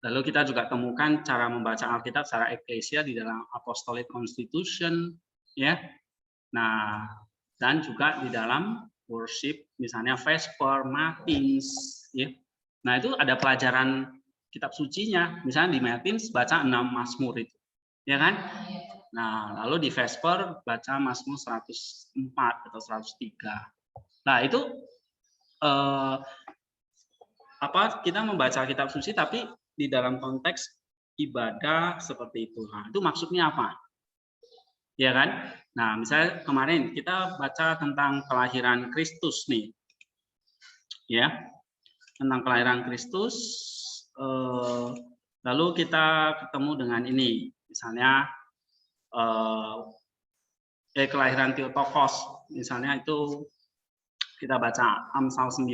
Lalu kita juga temukan cara membaca Alkitab secara eklesia di dalam Apostolic Constitution, ya. Nah, dan juga di dalam worship, misalnya Vesper, Matins, ya. Nah, itu ada pelajaran kitab sucinya. Misalnya di Matins baca 6 Mazmur itu, ya kan? Nah, lalu di Vesper baca Mazmur 104 atau 103. Nah, itu kita membaca kitab suci tapi di dalam konteks ibadah seperti itu. Nah, itu maksudnya apa? Ya kan? Nah, misalnya kemarin kita baca tentang kelahiran Kristus nih. Ya. Tentang kelahiran Kristus, lalu kita ketemu dengan ini. Misalnya kelahiran Theotokos, misalnya itu kita baca Amsal 9,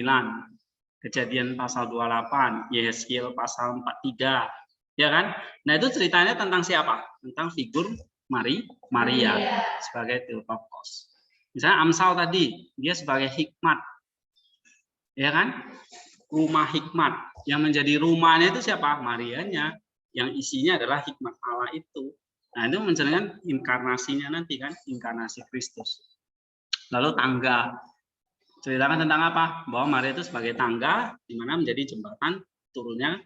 Kejadian pasal 28, Yehezkiel pasal 43, ya kan? Nah, itu ceritanya tentang siapa? Tentang figur Maria sebagai Theotokos. Misalnya Amsal tadi, dia sebagai hikmat, ya kan? Rumah hikmat, yang menjadi rumahnya itu siapa? Marianya, yang isinya adalah hikmat Allah itu. Nah, itu mencerminkan inkarnasinya nanti kan, inkarnasi Kristus. Lalu tangga, ceritakan tentang apa? Bahwa Maria itu sebagai tangga, di mana menjadi jembatan turunnya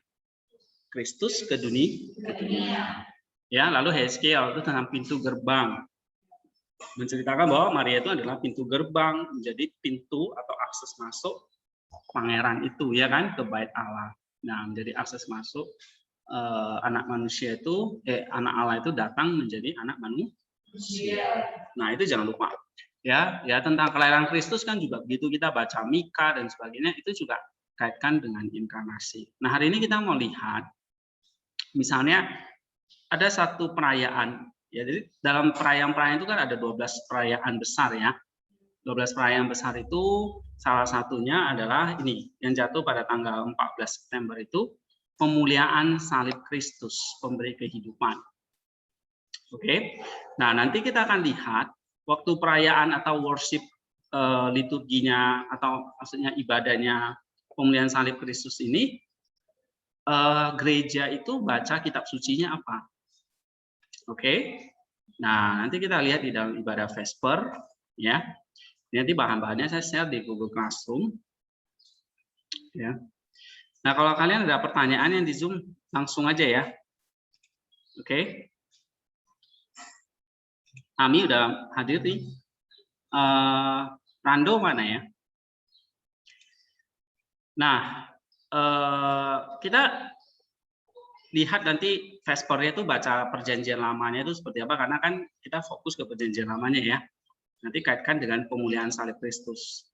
Kristus ke dunia. Ya, lalu Hezkiel itu tentang pintu gerbang, menceritakan bahwa Maria itu adalah pintu gerbang, menjadi pintu atau akses masuk pangeran itu, ya kan, ke bait Allah. Nah, menjadi akses masuk anak manusia itu, anak Allah itu datang menjadi anak manusia. Nah, itu jangan lupa. Ya tentang kelahiran Kristus kan juga begitu, kita baca Mika dan sebagainya, itu juga kaitkan dengan inkarnasi. Nah, hari ini kita mau lihat misalnya ada satu perayaan, ya. Jadi dalam perayaan-perayaan itu kan ada 12 perayaan besar, ya. 12 perayaan besar itu salah satunya adalah ini yang jatuh pada tanggal 14 September itu pemuliaan salib Kristus, pemberi kehidupan. Oke. Nah, nanti kita akan lihat waktu perayaan atau worship liturginya atau maksudnya ibadahnya pemulihan salib Kristus ini, gereja itu baca kitab sucinya apa? Oke. Nah, nanti kita lihat di dalam ibadah Vesper, ya. Nanti bahan-bahannya saya share di Google Classroom, ya. Nah, kalau kalian ada pertanyaan yang di Zoom, langsung aja ya. Oke. Ami udah hadir nih. Rando mana ya? Nah, kita lihat nanti Vespernya itu baca perjanjian lamanya itu seperti apa, karena kan kita fokus ke perjanjian lamanya, ya. Nanti kaitkan dengan pemuliaan salib Kristus.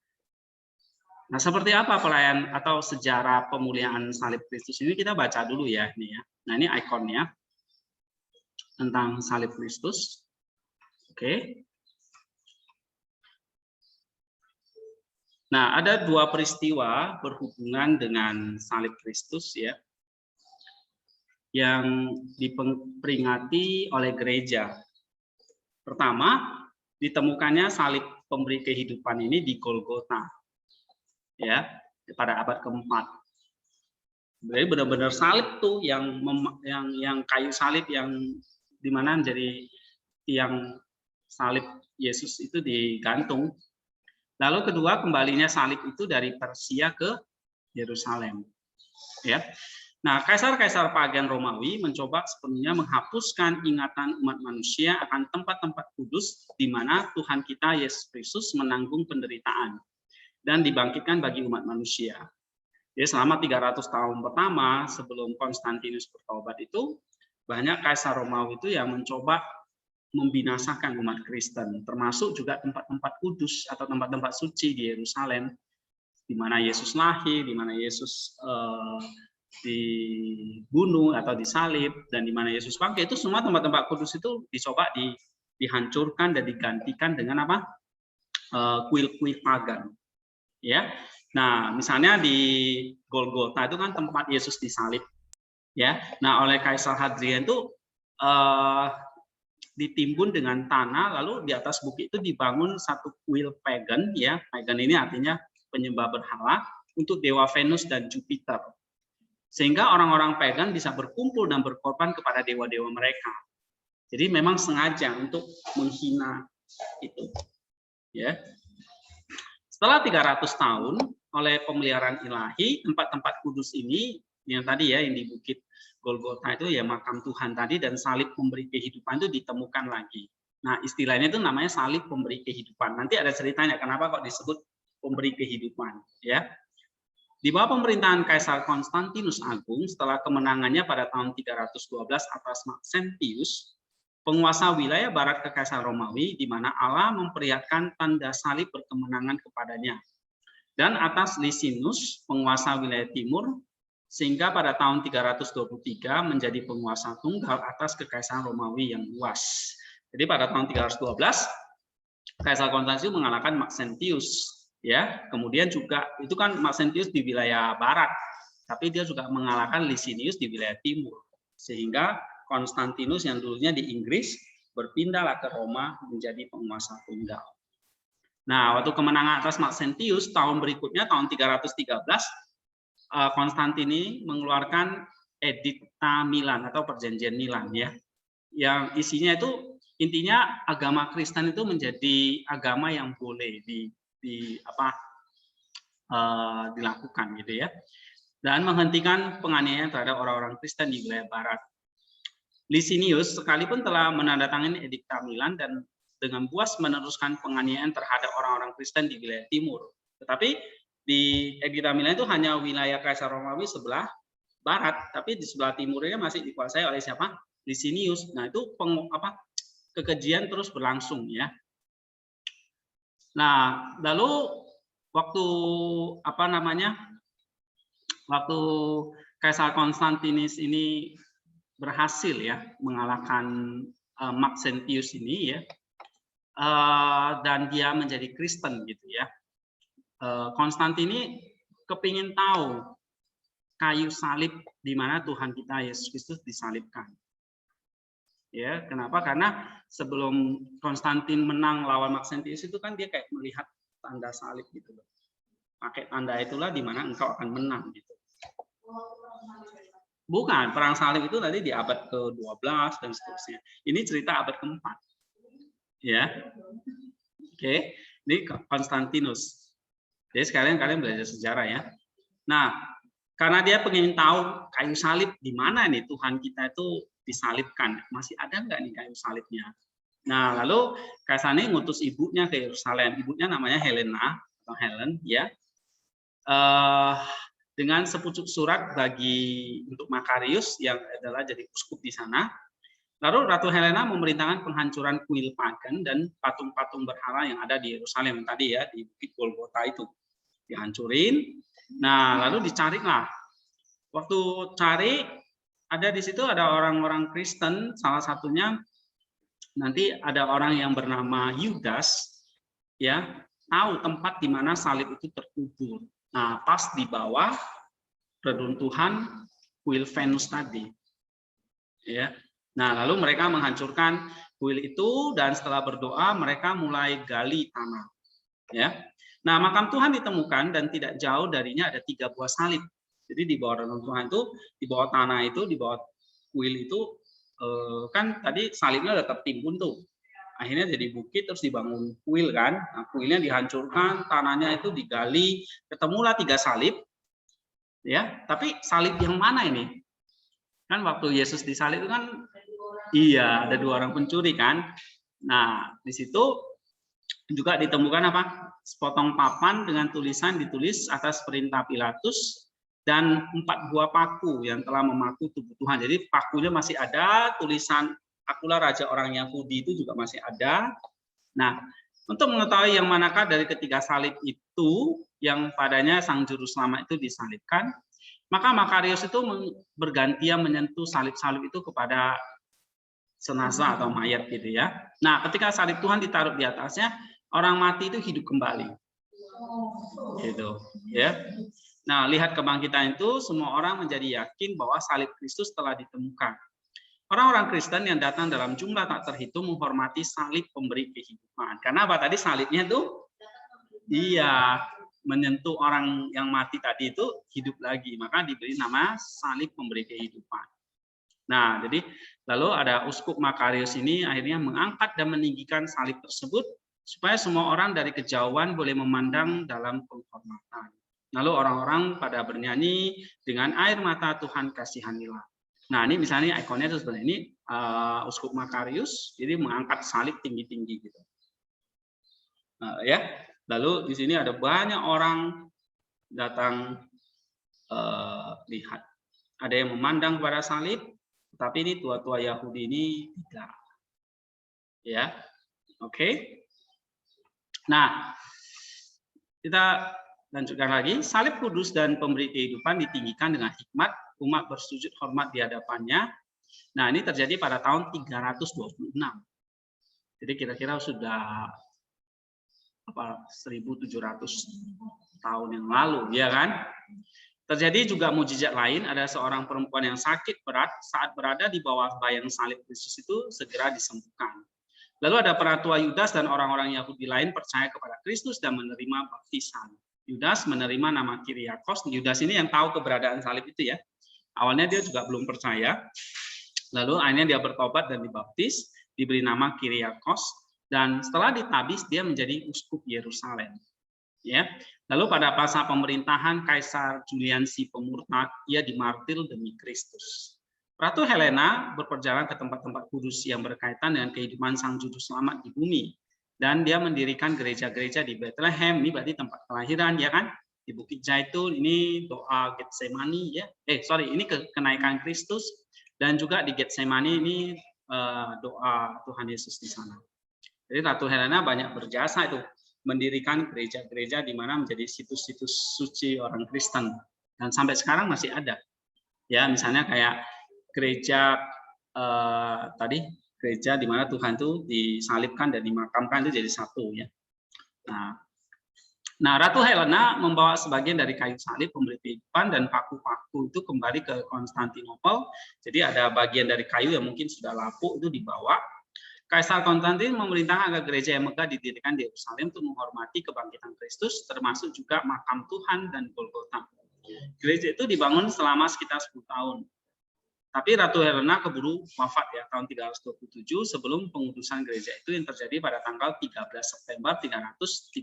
Nah, seperti apa pelayan atau sejarah pemuliaan salib Kristus ini, kita baca dulu ya, ini ya. Nah, ini ikonnya tentang salib Kristus. Oke. Nah, ada dua peristiwa berhubungan dengan salib Kristus, ya, yang diperingati oleh gereja. Pertama, ditemukannya salib pemberi kehidupan ini di Golgota, ya, pada abad keempat. Jadi benar-benar salib tuh yang kayu salib yang dimana menjadi tiang salib Yesus itu digantung. Lalu kedua, kembalinya salib itu dari Persia ke Yerusalem, ya. Nah, kaisar-kaisar pagan Romawi mencoba sepenuhnya menghapuskan ingatan umat manusia akan tempat-tempat kudus di mana Tuhan kita Yesus Kristus menanggung penderitaan dan dibangkitkan bagi umat manusia. Jadi selama 300 tahun pertama sebelum Konstantinus bertobat itu, banyak kaisar Romawi itu yang mencoba membinasakan umat Kristen, termasuk juga tempat-tempat kudus atau tempat-tempat suci di Yerusalem, di mana Yesus lahir, di mana Yesus dibunuh atau disalib, dan di mana Yesus bangkit. Itu semua tempat-tempat kudus itu dicoba dihancurkan dan digantikan dengan apa? Kuil-kuil pagan, ya. Nah, misalnya di Golgota itu kan tempat Yesus disalib, ya. Nah, oleh Kaisar Hadrian itu ditimbun dengan tanah, lalu di atas bukit itu dibangun satu kuil pagan, ya. Pagan ini artinya penyembah berhala untuk dewa Venus dan Jupiter. Sehingga orang-orang pagan bisa berkumpul dan berkorban kepada dewa-dewa mereka. Jadi memang sengaja untuk menghina itu. Ya. Setelah 300 tahun oleh pemeliharaan ilahi, tempat-tempat kudus ini yang tadi ya, yang di Bukit Golgota itu ya makam Tuhan tadi, dan salib pemberi kehidupan itu ditemukan lagi. Nah, istilahnya itu namanya salib pemberi kehidupan. Nanti ada ceritanya kenapa kok disebut pemberi kehidupan, ya. Di bawah pemerintahan Kaisar Konstantinus Agung, setelah kemenangannya pada tahun 312 atas Maxentius, penguasa wilayah barat Kekaisaran Romawi, di mana Allah memperlihatkan tanda salib berkemenangan kepadanya. Dan atas Licinius, penguasa wilayah timur, sehingga pada tahun 323 menjadi penguasa tunggal atas Kekaisaran Romawi yang luas. Jadi pada tahun 312, Kaisar Konstantinus mengalahkan Maxentius. Ya, kemudian juga itu kan Maxentius di wilayah barat, tapi dia juga mengalahkan Licinius di wilayah timur, sehingga Konstantinus yang dulunya di Inggris berpindahlah ke Roma menjadi penguasa tunggal. Nah, waktu kemenangan atas Maxentius tahun berikutnya tahun 313, Konstantinus mengeluarkan Edikta Milan atau Perjanjian Milan, ya, yang isinya itu intinya agama Kristen itu menjadi agama yang boleh dilakukan gitu ya, dan menghentikan penganiayaan terhadap orang-orang Kristen di wilayah barat. Licinius sekalipun telah menandatangani Edikta Milan dan dengan puas meneruskan penganiayaan terhadap orang-orang Kristen di wilayah timur, tetapi di Edikta Milan itu hanya wilayah Kaisar Romawi sebelah barat, tapi di sebelah timurnya masih dikuasai oleh siapa? Licinius. Nah, itu kekejian terus berlangsung, ya. Nah, lalu waktu waktu Kaisar Konstantinus ini berhasil ya mengalahkan Maxentius ini, ya, dan dia menjadi Kristen gitu ya. Konstantinus kepingin tahu kayu salib di mana Tuhan kita Yesus Kristus disalibkan. Ya, kenapa? Karena sebelum Konstantin menang lawan Maxentius itu kan dia kayak melihat tanda salib gitu loh. Pakai tanda itulah di mana engkau akan menang gitu. Bukan, perang salib itu tadi di abad ke-12 dan seterusnya. Ini cerita abad ke-4. Ya. Oke, ini Konstantinus. Jadi sekalian kalian belajar sejarah ya. Nah, karena dia pengen tahu kayu salib di mana nih Tuhan kita itu disalibkan, masih ada nggak nih kayu salibnya? Nah, lalu Kaisar ini ngutus ibunya ke Yerusalem. Ibunya namanya Helena atau Helen, ya, dengan sepucuk surat untuk Makarius yang adalah jadi uskup di sana. Lalu Ratu Helena memerintahkan penghancuran kuil pagan dan patung-patung berhala yang ada di Yerusalem tadi ya, di Bukit Golgota itu dihancurin. Nah, lalu dicarilah. Waktu cari, ada di situ ada orang-orang Kristen, salah satunya nanti ada orang yang bernama Yudas, ya, tahu tempat di mana salib itu terkubur. Nah, pas di bawah reruntuhan kuil Venus tadi, ya. Nah, lalu mereka menghancurkan kuil itu dan setelah berdoa mereka mulai gali tanah, ya. Nah, makam Tuhan ditemukan dan tidak jauh darinya ada 3 buah salib. Jadi di bawah reruntuhan itu, di bawah tanah itu, di bawah kuil itu, kan tadi salibnya udah tertimbun tuh. Akhirnya jadi bukit terus dibangun kuil kan. Nah, kuilnya dihancurkan, tanahnya itu digali, ketemulah 3 salib. Ya, tapi salib yang mana ini? Kan waktu Yesus disalib itu kan iya, ada 2 orang pencuri kan. Nah, di situ juga ditemukan apa? Sepotong papan dengan tulisan ditulis atas perintah Pilatus dan 4 buah paku yang telah memaku tubuh Tuhan. Jadi pakunya masih ada, tulisan akulah raja orang Yahudi itu juga masih ada. Nah, untuk mengetahui yang manakah dari ketiga salib itu yang padanya Sang Juru Selamat itu disalibkan, maka Makarius itu bergantian menyentuh salib-salib itu kepada jenazah atau mayat gitu ya. Nah, ketika salib Tuhan ditaruh di atasnya, orang mati itu hidup kembali. Gitu, ya. Nah, lihat kebangkitan itu, semua orang menjadi yakin bahwa salib Kristus telah ditemukan. Orang-orang Kristen yang datang dalam jumlah tak terhitung menghormati salib pemberi kehidupan. Karena apa tadi salibnya tuh? Iya, menyentuh orang yang mati tadi itu hidup lagi, maka diberi nama salib pemberi kehidupan. Nah, jadi lalu ada Uskup Makarius ini akhirnya mengangkat dan meninggikan salib tersebut supaya semua orang dari kejauhan boleh memandang dalam penghormatan. Lalu orang-orang pada bernyanyi dengan air mata Tuhan kasihanilah. Nah, ini misalnya ikonnya itu sebenarnya ini Uskup Makarius, jadi mengangkat salib tinggi-tinggi gitu. Ya, lalu di sini ada banyak orang datang lihat. Ada yang memandang kepada salib, tapi ini tua-tua Yahudi ini tidak. Ya, oke. Nah, kita lanjutkan lagi. Salib kudus dan pemberi kehidupan ditinggikan dengan hikmat, umat bersujud hormat di hadapannya. Nah, ini terjadi pada tahun 326. Jadi kira-kira sudah 1.700 tahun yang lalu, ya kan? Terjadi juga mujizat lain, ada seorang perempuan yang sakit berat saat berada di bawah bayang salib Kristus itu segera disembuhkan. Lalu ada para tua Yudas dan orang-orang Yahudi lain percaya kepada Kristus dan menerima baptisan. Yudas menerima nama Kyriakos. Yudas ini yang tahu keberadaan salib itu ya. Awalnya dia juga belum percaya. Lalu akhirnya dia bertobat dan dibaptis, diberi nama Kyriakos, dan setelah ditabis dia menjadi uskup Yerusalem. Ya. Lalu pada masa pemerintahan Kaisar Julian si Pemurtad, ia dimartir demi Kristus. Ratu Helena berperjalanan ke tempat-tempat kudus yang berkaitan dengan kehidupan Sang Juru Selamat di bumi. Dan dia mendirikan gereja-gereja di Bethlehem, ini berarti tempat kelahiran, ya kan? Di Bukit Zaitun, ini doa Getsemani, ya. Ini kenaikan Kristus. Dan juga di Getsemani ini doa Tuhan Yesus di sana. Jadi Ratu Helena banyak berjasa itu, mendirikan gereja-gereja di mana menjadi situs-situs suci orang Kristen. Dan sampai sekarang masih ada. Ya, misalnya kayak gereja gereja di mana Tuhan itu disalibkan dan dimakamkan itu jadi satu ya. Nah, Ratu Helena membawa sebagian dari kayu salib pemberi kehidupan dan paku-paku itu kembali ke Konstantinopel. Jadi ada bagian dari kayu yang mungkin sudah lapuk itu dibawa. Kaisar Konstantin memerintahkan agar gereja yang megah didirikan di Yerusalem untuk menghormati kebangkitan Kristus, termasuk juga makam Tuhan dan Golgota. Gereja itu dibangun selama sekitar 10 tahun. Tapi Ratu Helena keburu wafat ya tahun 327 sebelum pengudusan gereja itu yang terjadi pada tanggal 13 September 335.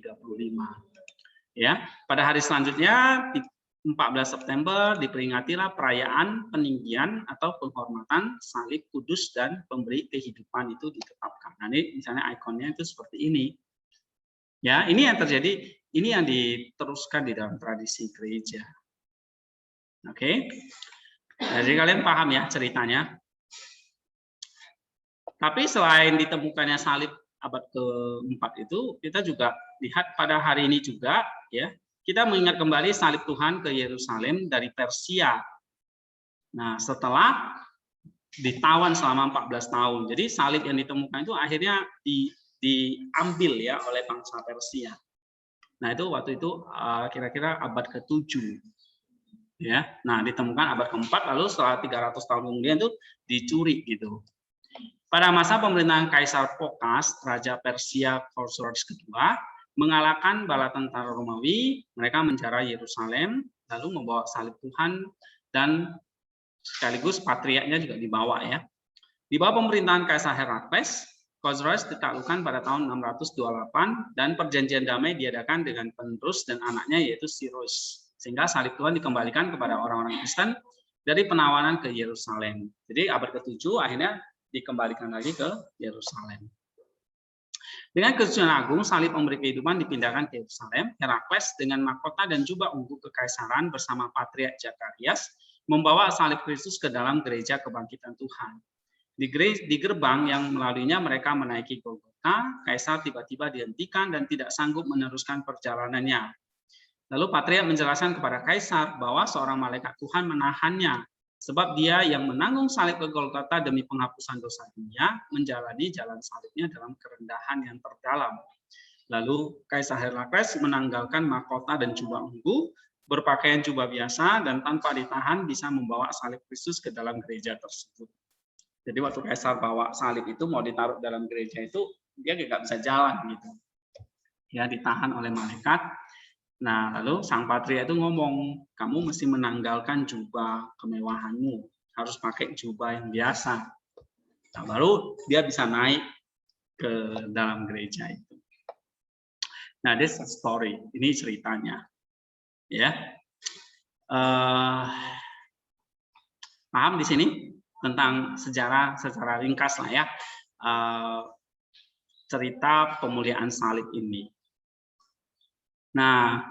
Ya, pada hari selanjutnya 14 September diperingatilah perayaan peninggian atau penghormatan salib kudus dan pemberi kehidupan itu ditetapkan. Nah, ini misalnya ikonnya itu seperti ini. Ya, ini yang terjadi, ini yang diteruskan di dalam tradisi gereja. Oke. Jadi kalian paham ya ceritanya. Tapi selain ditemukannya salib abad ke-4 itu, kita juga lihat pada hari ini juga ya, kita mengingat kembali salib Tuhan ke Yerusalem dari Persia. Nah, setelah ditawan selama 14 tahun. Jadi salib yang ditemukan itu akhirnya diambil ya oleh bangsa Persia. Nah, itu waktu itu kira-kira abad ke-7. Ya, nah ditemukan abad ke-4 lalu setelah 300 tahun kemudian itu dicuri gitu. Pada masa pemerintahan Kaisar Phokas, Raja Persia Khosroes kedua mengalahkan bala tentara Romawi, mereka menjara Yerusalem lalu membawa salib Tuhan dan sekaligus patriarknya juga dibawa ya. Di bawah pemerintahan Kaisar Herakles, Khosroes ditaklukkan pada tahun 628 dan perjanjian damai diadakan dengan penerus dan anaknya yaitu Cyrus. Sehingga salib Tuhan dikembalikan kepada orang-orang Kristen dari penawanan ke Yerusalem. Jadi abad ke-7 akhirnya dikembalikan lagi ke Yerusalem. Dengan kesucian agung, salib pemberi kehidupan dipindahkan ke Yerusalem. Herakles dengan mahkota dan jubah ungu kekaisaran bersama Patriark Zakarias membawa salib Kristus ke dalam gereja kebangkitan Tuhan. Di gerbang yang melaluinya mereka menaiki Golgota, Kaisar tiba-tiba dihentikan dan tidak sanggup meneruskan perjalanannya. Lalu Patriark menjelaskan kepada Kaisar bahwa seorang malaikat Tuhan menahannya, sebab dia yang menanggung salib ke Golgota demi penghapusan dosa dunia, menjalani jalan salibnya dalam kerendahan yang terdalam. Lalu Kaisar Herakles menanggalkan mahkota dan jubah ungu, berpakaian jubah biasa, dan tanpa ditahan bisa membawa salib Kristus ke dalam gereja tersebut. Jadi waktu Kaisar bawa salib itu mau ditaruh dalam gereja itu, dia nggak bisa jalan gitu. Ya, ditahan oleh malaikat. Nah, lalu sang patria itu ngomong, kamu mesti menanggalkan jubah kemewahanmu, harus pakai jubah yang biasa. Nah, baru dia bisa naik ke dalam gereja itu. Nah, this is story. Ini ceritanya, ya. Paham di sini tentang sejarah secara ringkas lah ya. Cerita pemuliaan salib ini. Nah,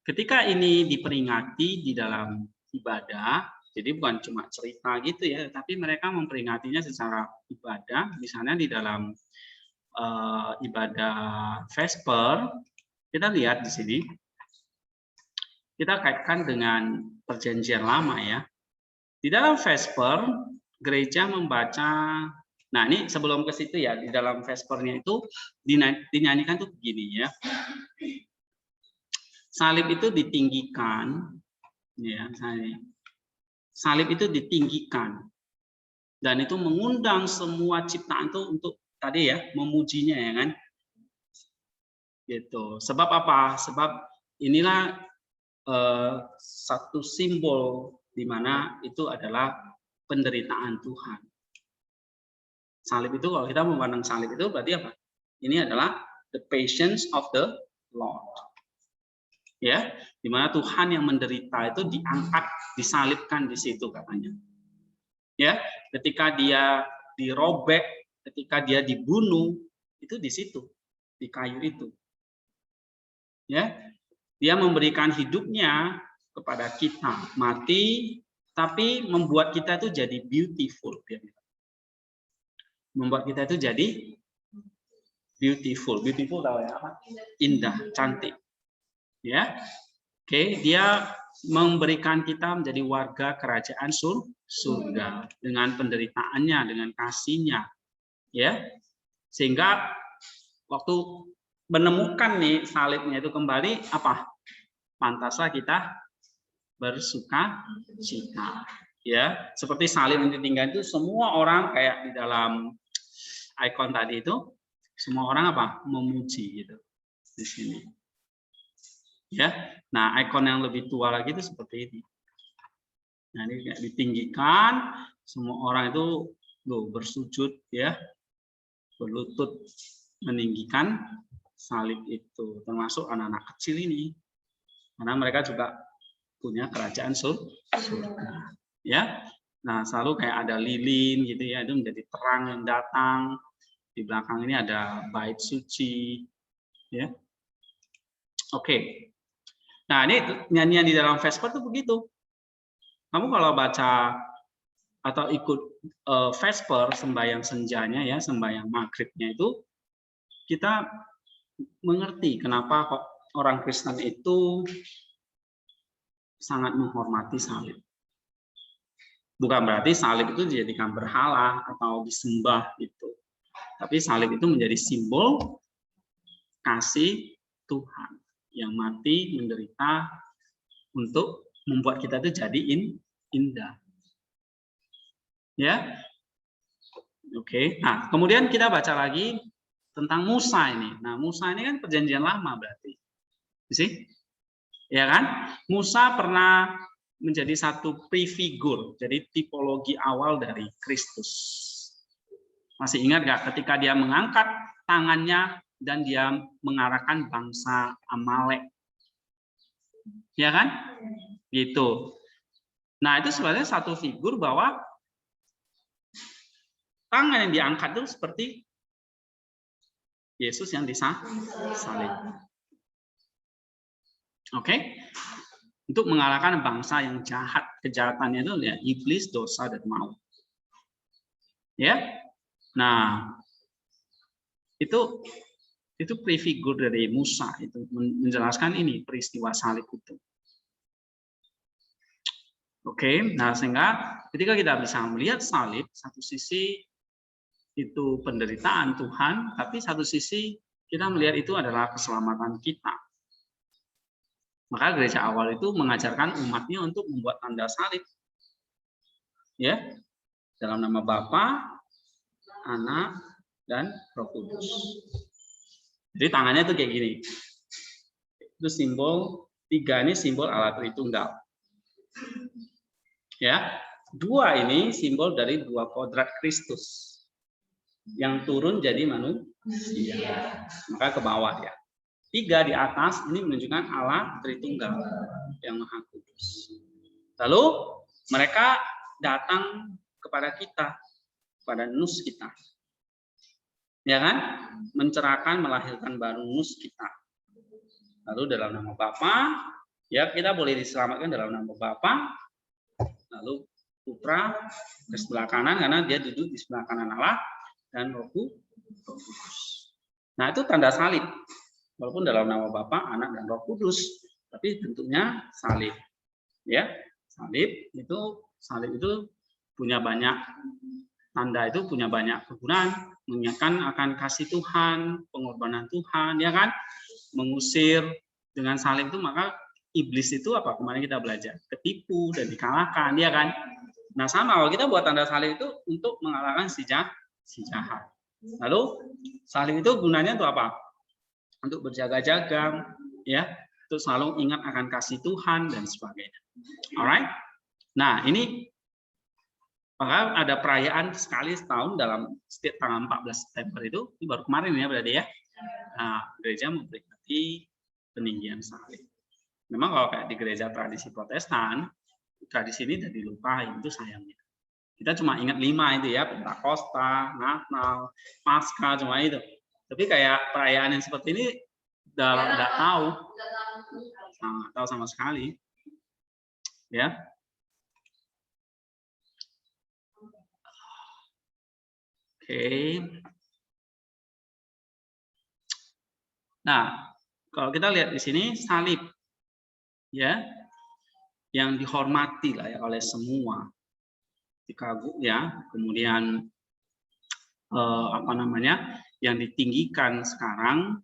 ketika ini diperingati di dalam ibadah, jadi bukan cuma cerita gitu ya, tapi mereka memperingatinya secara ibadah, misalnya di dalam ibadah Vesper, kita lihat di sini, kita kaitkan dengan perjanjian lama ya. Di dalam Vesper, gereja membaca, nah ini sebelum ke situ ya, di dalam Vespernya itu dinyanyikan tuh begini ya. Salib itu ditinggikan, ya, salib itu ditinggikan, dan itu mengundang semua ciptaan itu untuk tadi ya memujinya ya kan, gitu. Sebab apa? Sebab inilah satu simbol di mana itu adalah penderitaan Tuhan. Salib itu kalau kita memandang salib itu berarti apa? Ini adalah the patience of the Lord. Ya, di mana Tuhan yang menderita itu diangkat, disalibkan di situ katanya. Ya, ketika dia dirobek, ketika dia dibunuh, itu di situ, di kayu itu. Ya, dia memberikan hidupnya kepada kita, mati, tapi membuat kita itu jadi beautiful. Membuat kita itu jadi beautiful. Beautiful tahu ya apa? Indah, cantik. Ya, oke, dia memberikan kita menjadi warga kerajaan surga dengan penderitaannya, dengan kasihnya, ya, sehingga waktu menemukan nih salibnya itu kembali apa? Pantaslah kita bersuka cita, ya, seperti salib yang ditinggalkan itu semua orang kayak di dalam ikon tadi itu, semua orang apa? Memuji gitu di sini. Ya, nah ikon yang lebih tua lagi itu seperti ini. Nah ini ditinggikan, semua orang itu bersujud ya, berlutut meninggikan salib itu, termasuk anak-anak kecil ini, karena mereka juga punya kerajaan surga. Ya, nah selalu kayak ada lilin gitu ya, itu menjadi terang yang datang. Di belakang ini ada bait suci, ya. Oke. Nah, ini nyanyian di dalam Vesper tuh begitu. Kamu kalau baca atau ikut Vesper, sembahyang senjanya ya, sembahyang maghribnya itu, kita mengerti kenapa kok orang Kristen itu sangat menghormati salib. Bukan berarti salib itu dijadikan berhala atau disembah itu. Tapi salib itu menjadi simbol kasih Tuhan yang mati menderita untuk membuat kita itu jadi indah. Ya. Oke. Nah, kemudian kita baca lagi tentang Musa ini. Nah, Musa ini kan perjanjian lama berarti. Sih? Ya kan? Musa pernah menjadi satu prefigure, jadi tipologi awal dari Kristus. Masih ingat nggak ketika dia mengangkat tangannya dan dia mengarahkan bangsa Amalek? Ya kan? Gitu. Nah, itu sebenarnya satu figur bahwa tangan yang diangkat itu seperti Yesus yang disalib. Oke? Untuk mengalahkan bangsa yang jahat, kejahatannya itu ya iblis, dosa dan maut. Ya. Nah, itu prefigure dari Musa itu menjelaskan ini peristiwa salib itu. Oke, nah sehingga ketika kita bisa melihat salib, satu sisi itu penderitaan Tuhan, tapi satu sisi kita melihat itu adalah keselamatan kita. Maka gereja awal itu mengajarkan umatnya untuk membuat tanda salib. Ya. Dalam nama Bapa, Anak, dan Roh Kudus. Jadi tangannya itu kayak gini. Itu simbol 3 ini simbol Allah Tritunggal. Ya, 2 ini simbol dari 2 kodrat Kristus yang turun jadi manusia. Maka ke bawah ya. 3 di atas ini menunjukkan Allah Tritunggal yang Maha Kudus. Lalu mereka datang kepada kita, pada nus kita. Ya kan? Mencerahkan, melahirkan baru nus kita. Lalu dalam nama Bapa, ya kita boleh diselamatkan dalam nama Bapa. Lalu Putra ke sebelah kanan karena dia duduk di sebelah kanan Allah dan Roh Kudus. Nah, itu tanda salib. Walaupun dalam nama Bapa, Anak dan Roh Kudus, tapi bentuknya salib. Ya, salib itu punya banyak tanda, itu punya banyak kegunaan, mengingatkan akan kasih Tuhan, pengorbanan Tuhan, ya kan? Mengusir dengan salib itu, maka iblis itu apa? Kemarin kita belajar, ketipu dan dikalahkan, ya kan? Nah, sama kalau kita buat tanda salib itu untuk mengalahkan si jahat. Lalu salib itu gunanya untuk apa? Untuk berjaga-jaga, ya, untuk selalu ingat akan kasih Tuhan dan sebagainya. Alright? Nah, ini maka ada perayaan sekali setahun dalam setiap tanggal 14 September itu, ini baru kemarin ya berarti ya. Nah, gereja memperingati peninggian salib. Memang kalau kayak di gereja tradisi Protestan, tradisi ini sudah dilupain, itu sayangnya. Kita cuma ingat 5 itu ya, Pentakosta, Natal, Paskah, cuma itu. Tapi kayak perayaan yang seperti ini nggak tahu, nggak tahu sama sekali, ya. Oke. Nah, kalau kita lihat di sini salib, ya, yang dihormati lah ya oleh semua, dikagum ya. Kemudian yang ditinggikan sekarang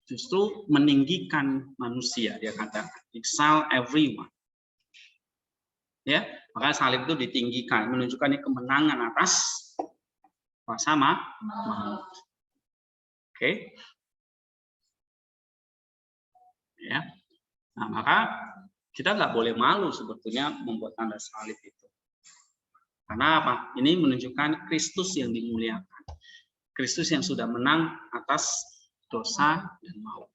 justru meninggikan manusia, dia kata exalt everyone. Ya, maka salib itu ditinggikan, menunjukkan kemenangan atas kuasa maut. Oke. Ya. Nah, maka kita nggak boleh malu sebetulnya membuat tanda salib itu. Karena apa? Ini menunjukkan Kristus yang dimuliakan. Kristus yang sudah menang atas dosa dan maut.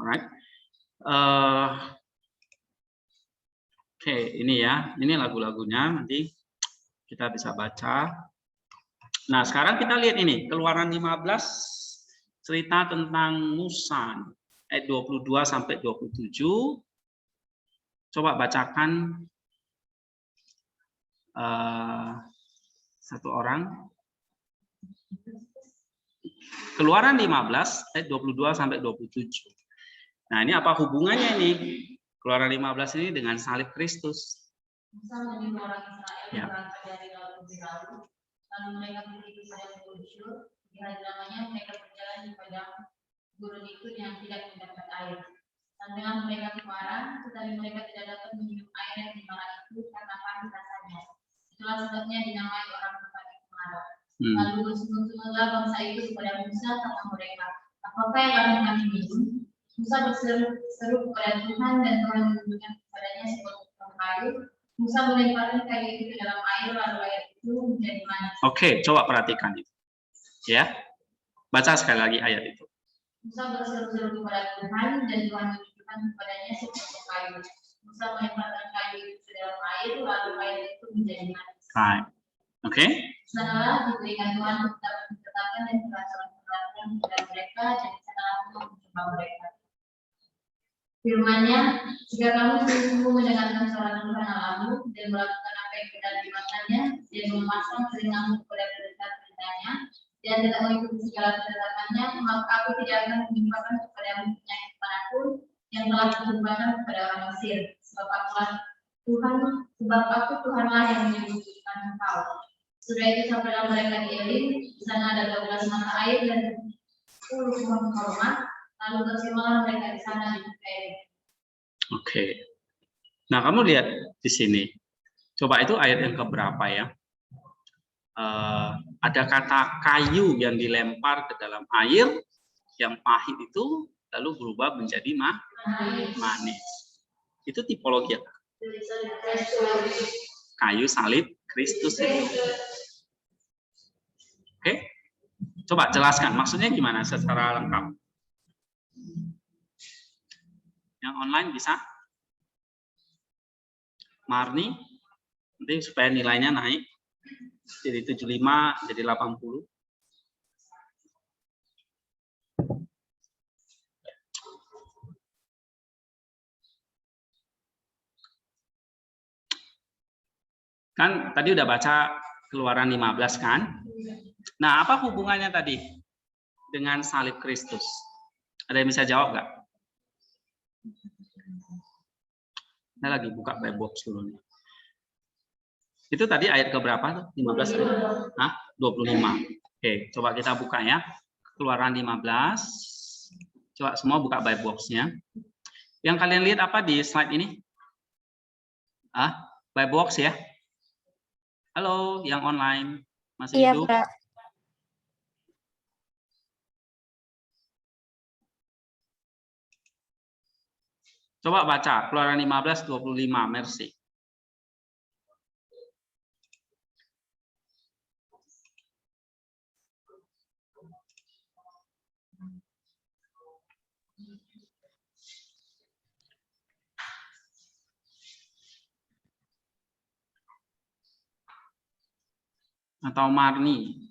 Alright. Oke, ini ya. Ini lagu-lagunya, nanti kita bisa baca. Nah, sekarang kita lihat ini, Keluaran 15, cerita tentang Musa, ayat 22 sampai 27. Coba bacakan satu orang. Keluaran 15, ayat 22 sampai 27. Nah, ini apa hubungannya ini? Keluaran 15 ini dengan salib Kristus. Musa menyuruh orang Israel Ya. berangkat dari laut Firaun, lalu mereka pergi ke padang gurun Shur. Di hari namanya mereka berjalan di padang gurun itu yang tidak mendapat air. Dan dengan mereka kemarahan, tetapi mereka tidak dapat minum air yang di marah itu karena pahit rasanya. Itulah sebabnya dinamai orang tempat itu marah. Lalu berseru-serulah bangsa itu kepada Musa, kata mereka, apakah yang akan kami minum? Musa berseru kepada Tuhan, dan Tuhan menunjukkan kepadanya sebuah tukang kayu. Musa melemparkan kayu itu ke dalam air, lalu air itu menjadi manis. Oke, coba perhatikan itu. Ya, baca sekali lagi ayat itu. Musa berseru-seru kepada Tuhan, dan Tuhan menunjukkan kepadanya sebuah kayu. Musa melemparkan kayu itu ke dalam air, lalu air itu menjadi manis. Right. Oke. Sanalah diberikan Tuhan ketetapan dan peraturan-peraturan kepada mereka, dan sanalah Tuhan mencoba mereka. Firman-Nya, jika kamu sungguh mendengarkan suara Tuhan Allahmu dan melakukan apa yang benar di matanya, dan memasang telingamu kepada perintah-perintahnya, dan tidak mengikuti segala ketetapannya, maka aku tidak akan menimpakan kepadamu penyakit manapun yang telah ditimpakan kepada orang Mesir. Sebab aku Tuhanlah yang menyembuhkan engkau. Sudah itu sampailah mereka di Elim, di sana ada 12 mata air dan 10 pohon korma. Lalu bersimalah mereka di sana di Elim. Oke. Nah, kamu lihat di sini. Coba itu ayat yang keberapa ya? Ada kata kayu yang dilempar ke dalam air, yang pahit itu lalu berubah menjadi manis. Itu tipologi apa? Kayu salib Kristus itu. Oke? Coba jelaskan maksudnya gimana secara lengkap. Yang online bisa? Marni, nanti supaya nilainya naik jadi 75 jadi 80. Kan tadi udah baca Keluaran 15 kan? Nah, apa hubungannya tadi dengan salib Kristus? Ada yang bisa jawab nggak? Saya lagi buka web box dulu nih. Itu tadi ayat keberapa? 15 tadi? Hah? 25. Oke, coba kita buka ya. Keluaran 15. Coba semua buka web box-nya. Yang kalian lihat apa di slide ini? Web box ya? Halo, yang online masih Iya, hidup? Pak. Coba baca Keluaran 15 25, Mercy. Atau Marni.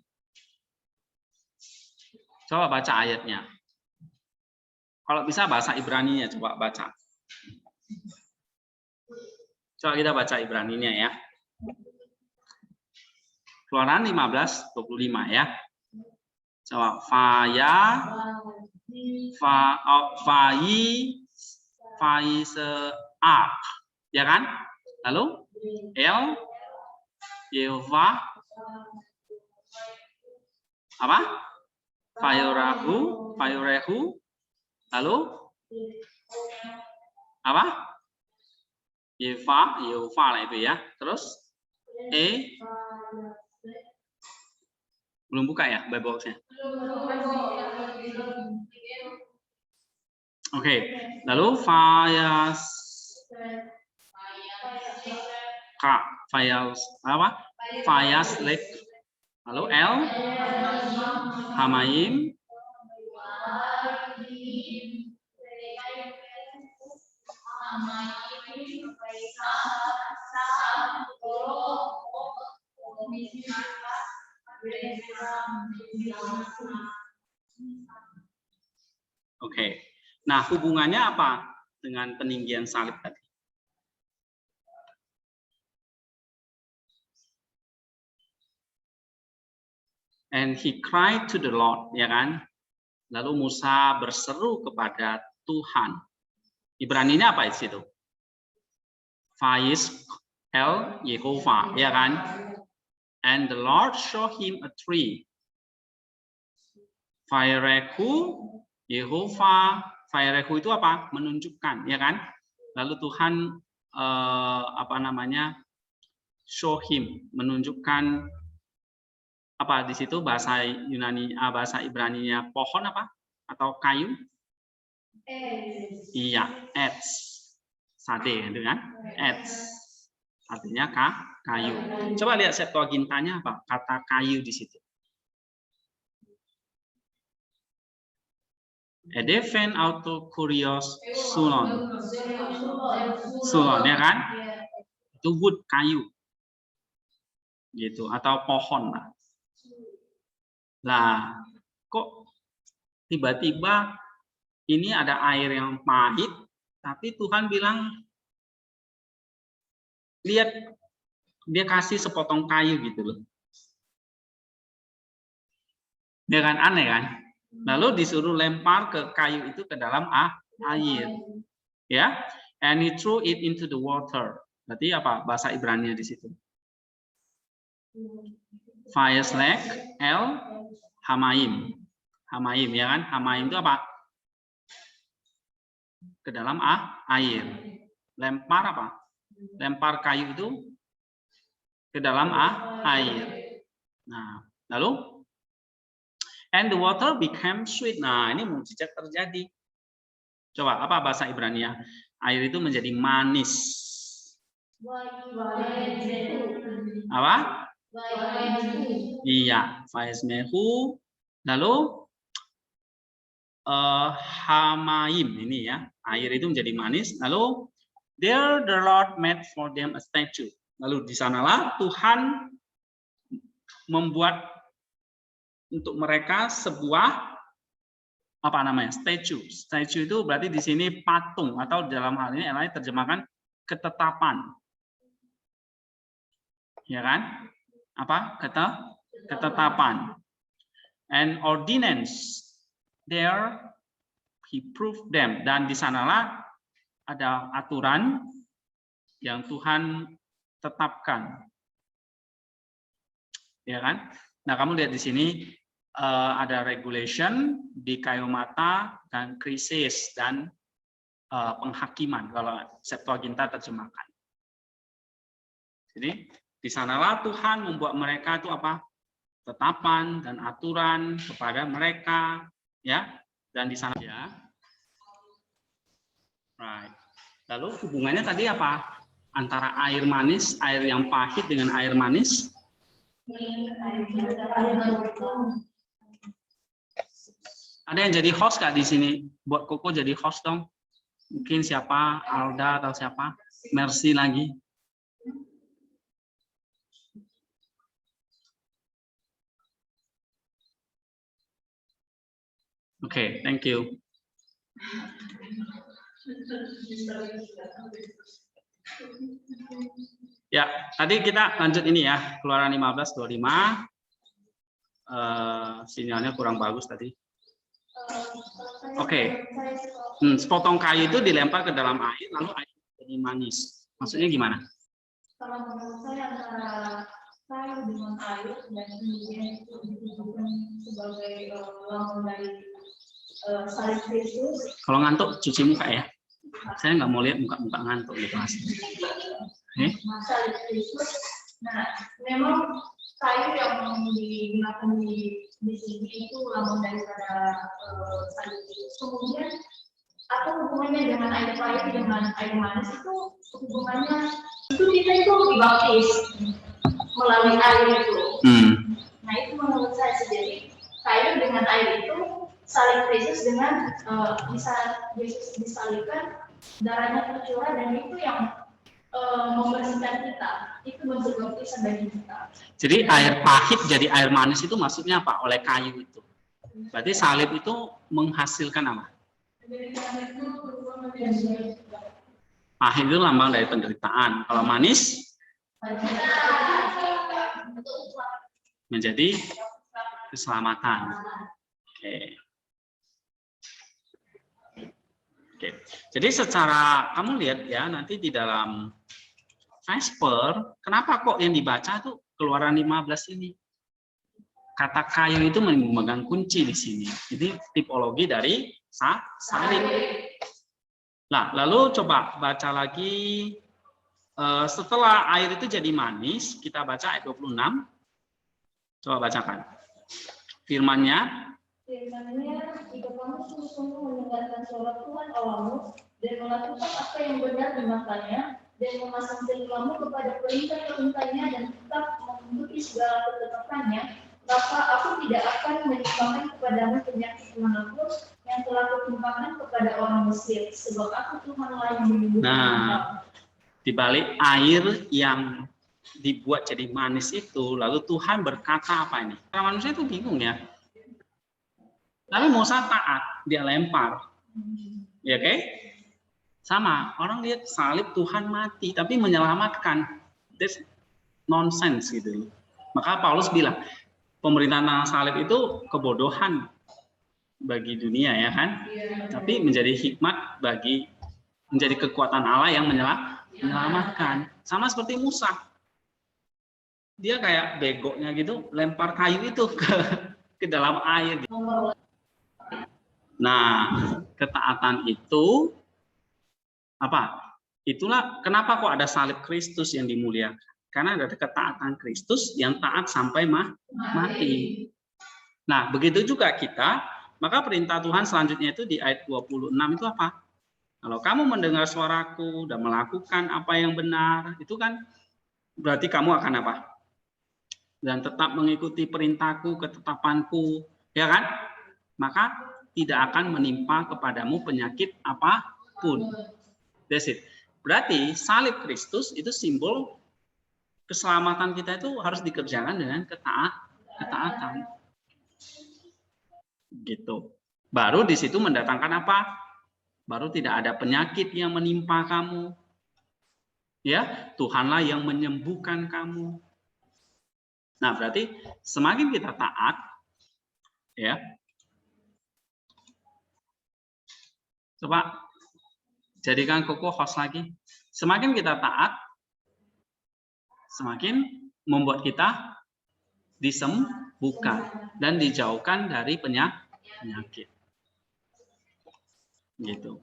Coba baca ayatnya. Kalau bisa bahasa Ibrani-nya coba baca. Coba kita baca Ibrani-nya ya. Keluaran 15 25 ya. Coba ya kan? Lalu Yehova apa? Fayorehu. Lalu apa? Yehova lah itu ya. Terus belum buka ya Bible box-nya. Oke. Lalu Fayaslek. Lalu Hamaim. Oke. Nah, hubungannya apa dengan peninggian salib tadi? And he cried to the Lord, ya kan? Lalu Musa berseru kepada Tuhan. Ibraninya apa di situ? Yehova, ya kan? And the Lord show him a tree. Fayarehu, Yehova, Fayarehu itu apa? Menunjukkan, ya kan? Lalu Tuhan show him, menunjukkan apa di situ bahasa Yunani, bahasa Ibraninya pohon apa? Atau kayu? Iya, ets. Sade itu kan? Ets. Artinya kayu. Coba lihat Septuagintanya apa? Kata kayu di situ. Edeven auto kurios sulon. Sulon ya kan? Itu wood, kayu. Gitu atau pohon lah. Lah, kok tiba-tiba ini ada air yang pahit, tapi Tuhan bilang, lihat, dia kasih sepotong kayu gitu loh. Dia kan aneh kan? Lalu disuruh lempar ke kayu itu ke dalam air. Ya, and he threw it into the water. Berarti apa bahasa Ibrani di situ? Fayaslek Hamaim. Hamaim ya kan? Hamaim itu apa? Ke dalam air. Lempar apa? Lempar kayu itu ke dalam air. Nah, lalu And the water became sweet. Nah, ini mukjizat terjadi. Coba apa bahasa Ibrani-nya? Air itu menjadi manis. Apa? Iya, Vaismehu. Lalu Hamaim ini ya, air itu menjadi manis. Lalu there the Lord made for them a statue. Lalu di sanalah Tuhan membuat untuk mereka sebuah apa namanya? Statue. Statue itu berarti di sini patung atau dalam hal ini yang lain terjemahkan ketetapan. Ya kan? Apa? Ketetapan. And ordinance. There he proved them, dan di sanalah ada aturan yang Tuhan tetapkan. Ya kan? Nah, kamu lihat di sini ada regulation di kayu mata dan krisis dan penghakiman kalau Septuaginta terjemahkan. Jadi di sanalah Tuhan membuat mereka itu apa? Tetapan dan aturan kepada mereka, ya. Dan di sana ya. Right. Lalu hubungannya tadi apa? Antara air manis, air yang pahit dengan air manis? Ada yang jadi host Kak di sini? Buat Koko jadi host dong. Mungkin siapa? Alda atau siapa? Mercy lagi. Oke, thank you. Ya, tadi kita lanjut ini ya, Keluaran 15:25. Sinyalnya kurang bagus tadi. Oke. Sepotong kayu itu dilempar ke dalam air, lalu air jadi manis. Maksudnya gimana? Kalau menurut saya antara kayu dengan air dan kemudian itu ditujukan sebagai lambang dari salib Kristus. Kalau ngantuk cuci muka ya. Saya nggak mau lihat muka-muka ngantuk di kelas. Salib Kristus. Nah, memang kayu yang digunakan di sini itu lambang daripada salib Kristus. Kemudian apa hubungannya dengan air pahit dengan air manis itu hubungannya itu kita itu dibaptis melalui air itu. Nah itu menurut saya sendiri kayu dengan air itu salib Kristus dengan bisa Yesus disalibkan, darahnya tercurah, dan itu yang membersihkan kita, itu bentuk baptisan bagi kita. Jadi air pahit jadi air manis itu maksudnya apa? Oleh kayu itu. Berarti salib itu menghasilkan apa? Pahit itu lambang dari penderitaan. Kalau manis menjadi keselamatan. Oke. Oke. Jadi secara kamu lihat ya nanti di dalam Vesper, kenapa kok yang dibaca tuh Keluaran 15 ini? Kata kayu itu memegang kunci di sini. Jadi tipologi dari salib. Nah, lalu coba baca lagi setelah air itu jadi manis, kita baca ayat 26. Coba bacakan. Firman-Nya, jika kamu sungguh-sungguh mendengarkan suara Tuhan Allahmu dan melakukan apa yang benar di matanya dan memasang telingamu kepada perintah-perintahnya dan tetap mengikuti segala ketetapannya, maka aku tidak akan menimpakan kepadamu penyakit manapun yang telah kutimpakan kepada orang Mesir, sebab aku Tuhanlah yang melindungi. Nah, di balik air yang dibuat jadi manis itu, lalu Tuhan berkata apa ini? Karena manusia itu bingung ya. Tapi Musa taat, dia lempar. Ya oke? Sama, orang lihat salib Tuhan mati, tapi menyelamatkan. That's nonsense gitu. Maka Paulus bilang, pemerintahan salib itu kebodohan bagi dunia ya kan? Tapi menjadi hikmat bagi, menjadi kekuatan Allah yang menyelamatkan. Sama seperti Musa. Dia kayak begonya gitu, lempar kayu itu ke dalam air. Nah, ketaatan itu apa? Itulah kenapa kok ada salib Kristus yang dimuliakan. Karena ada ketaatan Kristus yang taat sampai mati. Nah, begitu juga kita, maka perintah Tuhan selanjutnya itu di ayat 26 itu apa? Kalau kamu mendengar suaraku dan melakukan apa yang benar, itu kan berarti kamu akan apa? Dan tetap mengikuti perintahku, ketetapanku, ya kan? Maka tidak akan menimpa kepadamu penyakit apapun. That's it. Berarti salib Kristus itu simbol keselamatan kita itu harus dikerjakan dengan ketaatan. Gitu. Baru di situ mendatangkan apa? Baru tidak ada penyakit yang menimpa kamu. Ya, Tuhanlah yang menyembuhkan kamu. Nah, berarti semakin kita taat, ya. Coba jadikan Koko host lagi. Semakin kita taat, semakin membuat kita disembuhkan dan dijauhkan dari penyakit. Gitu.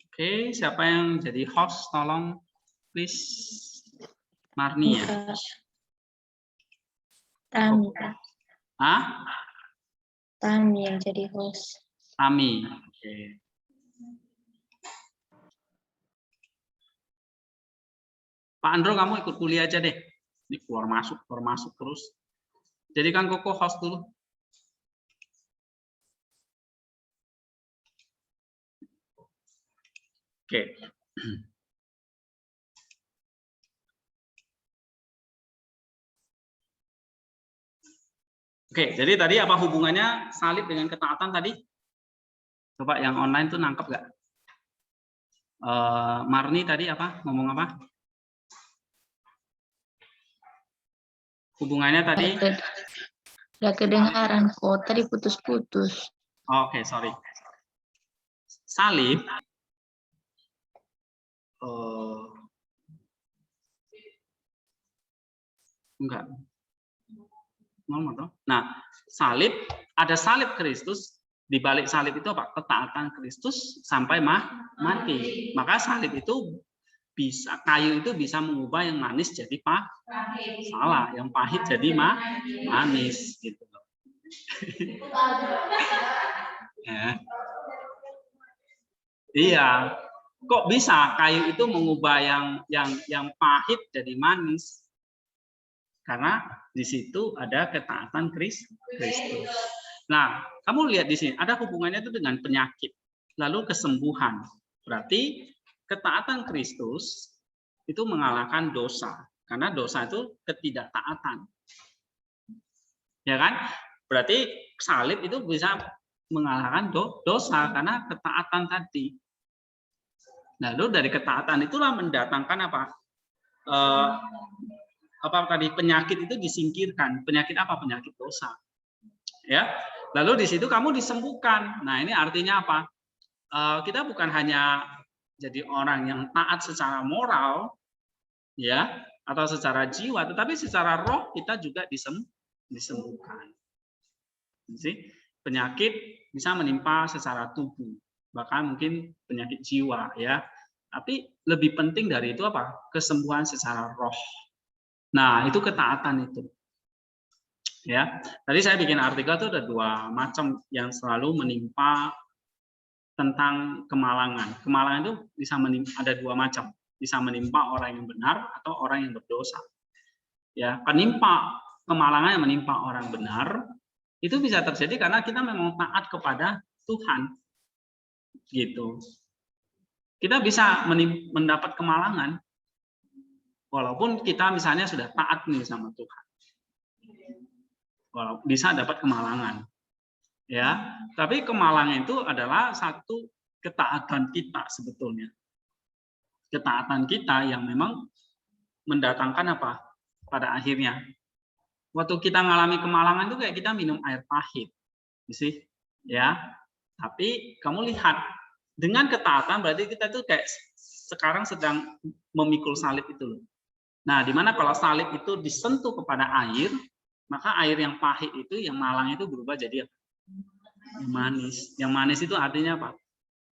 Oke, siapa yang jadi host? Tolong, please. Marni ya. Tami. Hah? Tami yang jadi host. Tami. Oke. Pak Andro, kamu ikut kuliah aja deh. Ini keluar masuk terus. Jadikan Koko host dulu. Oke. Oke, jadi tadi apa hubungannya salib dengan ketaatan tadi? Coba yang online tuh nangkep nggak? Marni tadi apa? Ngomong apa? Hubungannya tadi? Gak kedengaran kok, tadi putus-putus. Oke, sorry. Salib enggak. Nah, salib, ada salib Kristus, di balik salib itu apa? Ketaatan Kristus sampai mati. Maka salib itu bisa, kayu itu bisa mengubah yang manis jadi salah, yang pahit jadi manis gitu loh. Ya. Iya, kok bisa kayu itu mengubah yang pahit jadi manis? Karena di situ ada ketaatan Kristus. Nah, kamu lihat di sini ada hubungannya itu dengan penyakit, lalu kesembuhan. Berarti ketaatan Kristus itu mengalahkan dosa, karena dosa itu ketidaktaatan. Ya kan? Berarti salib itu bisa mengalahkan dosa karena ketaatan tadi. Lalu dari ketaatan itulah mendatangkan apa? Apa tadi, penyakit itu disingkirkan. Penyakit apa? Penyakit dosa. Ya. Lalu di situ kamu disembuhkan. Nah, ini artinya apa? Kita bukan hanya jadi orang yang taat secara moral, ya, atau secara jiwa, tetapi secara roh kita juga disembuhkan. Jadi, penyakit bisa menimpa secara tubuh, bahkan mungkin penyakit jiwa, ya. Tapi lebih penting dari itu apa? Kesembuhan secara roh. Nah, itu ketaatan itu. Ya, tadi saya bikin artikel itu ada 2 macam yang selalu menimpa tentang kemalangan. Kemalangan itu bisa menimpa, ada 2 macam. Bisa menimpa orang yang benar atau orang yang berdosa. Ya, penimpa kemalangan yang menimpa orang benar itu bisa terjadi karena kita memang taat kepada Tuhan. Gitu. Kita bisa mendapat kemalangan walaupun kita misalnya sudah taat nih sama Tuhan. Walaupun bisa dapat kemalangan. Ya, tapi kemalangan itu adalah satu ketaatan kita sebetulnya. Ketaatan kita yang memang mendatangkan apa? Pada akhirnya. Waktu kita mengalami kemalangan itu kayak kita minum air pahit. Sih, ya. Tapi kamu lihat, dengan ketaatan berarti kita tuh kayak sekarang sedang memikul salib itu loh. Nah, dimana kalau salib itu disentuh kepada air, maka air yang pahit itu, yang malang itu berubah jadi yang manis. Yang manis itu artinya apa?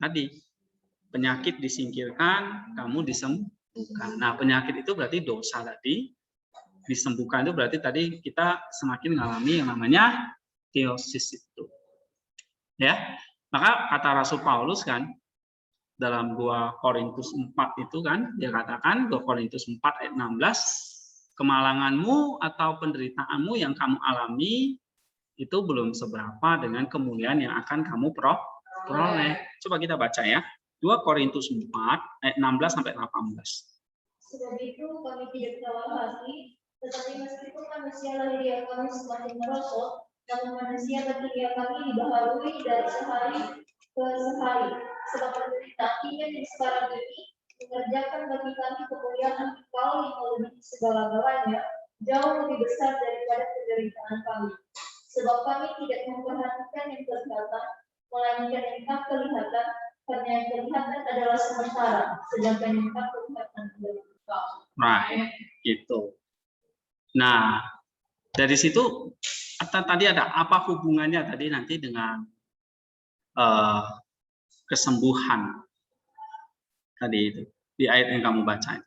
Tadi, penyakit disingkirkan, kamu disembuhkan. Nah, penyakit itu berarti dosa tadi, disembuhkan itu berarti tadi kita semakin mengalami yang namanya teosis itu. Ya. Maka kata Rasul Paulus kan dalam 2 Korintus 4 itu kan dia katakan 2 Korintus 4 ayat 16, kemalanganmu atau penderitaanmu yang kamu alami itu belum seberapa dengan kemuliaan yang akan kamu peroleh. Coba kita baca ya. 2 Korintus 4 ayat 16 sampai 18. Sebab itu kami tidak tawar hati, tetapi meskipun manusia lahiriah kami semakin merosot, namun manusia batinnya kami dibaharui dari sehari ke sehari. Sebab penderitaan yang sekarang ini mengerjakan bagi kami kemuliaan Engkau yang melebihi segala-galanya, jauh lebih besar daripada penderitaan kami. Sebab kami tidak memperhatikan yang kelihatan, melainkan yang tak kelihatan, karena yang kelihatan adalah sementara, sedangkan yang tak kelihatan adalah kekal. Right, gitu. Nah, dari situ tadi ada apa hubungannya tadi nanti dengan kesembuhan tadi itu di ayat yang kamu baca.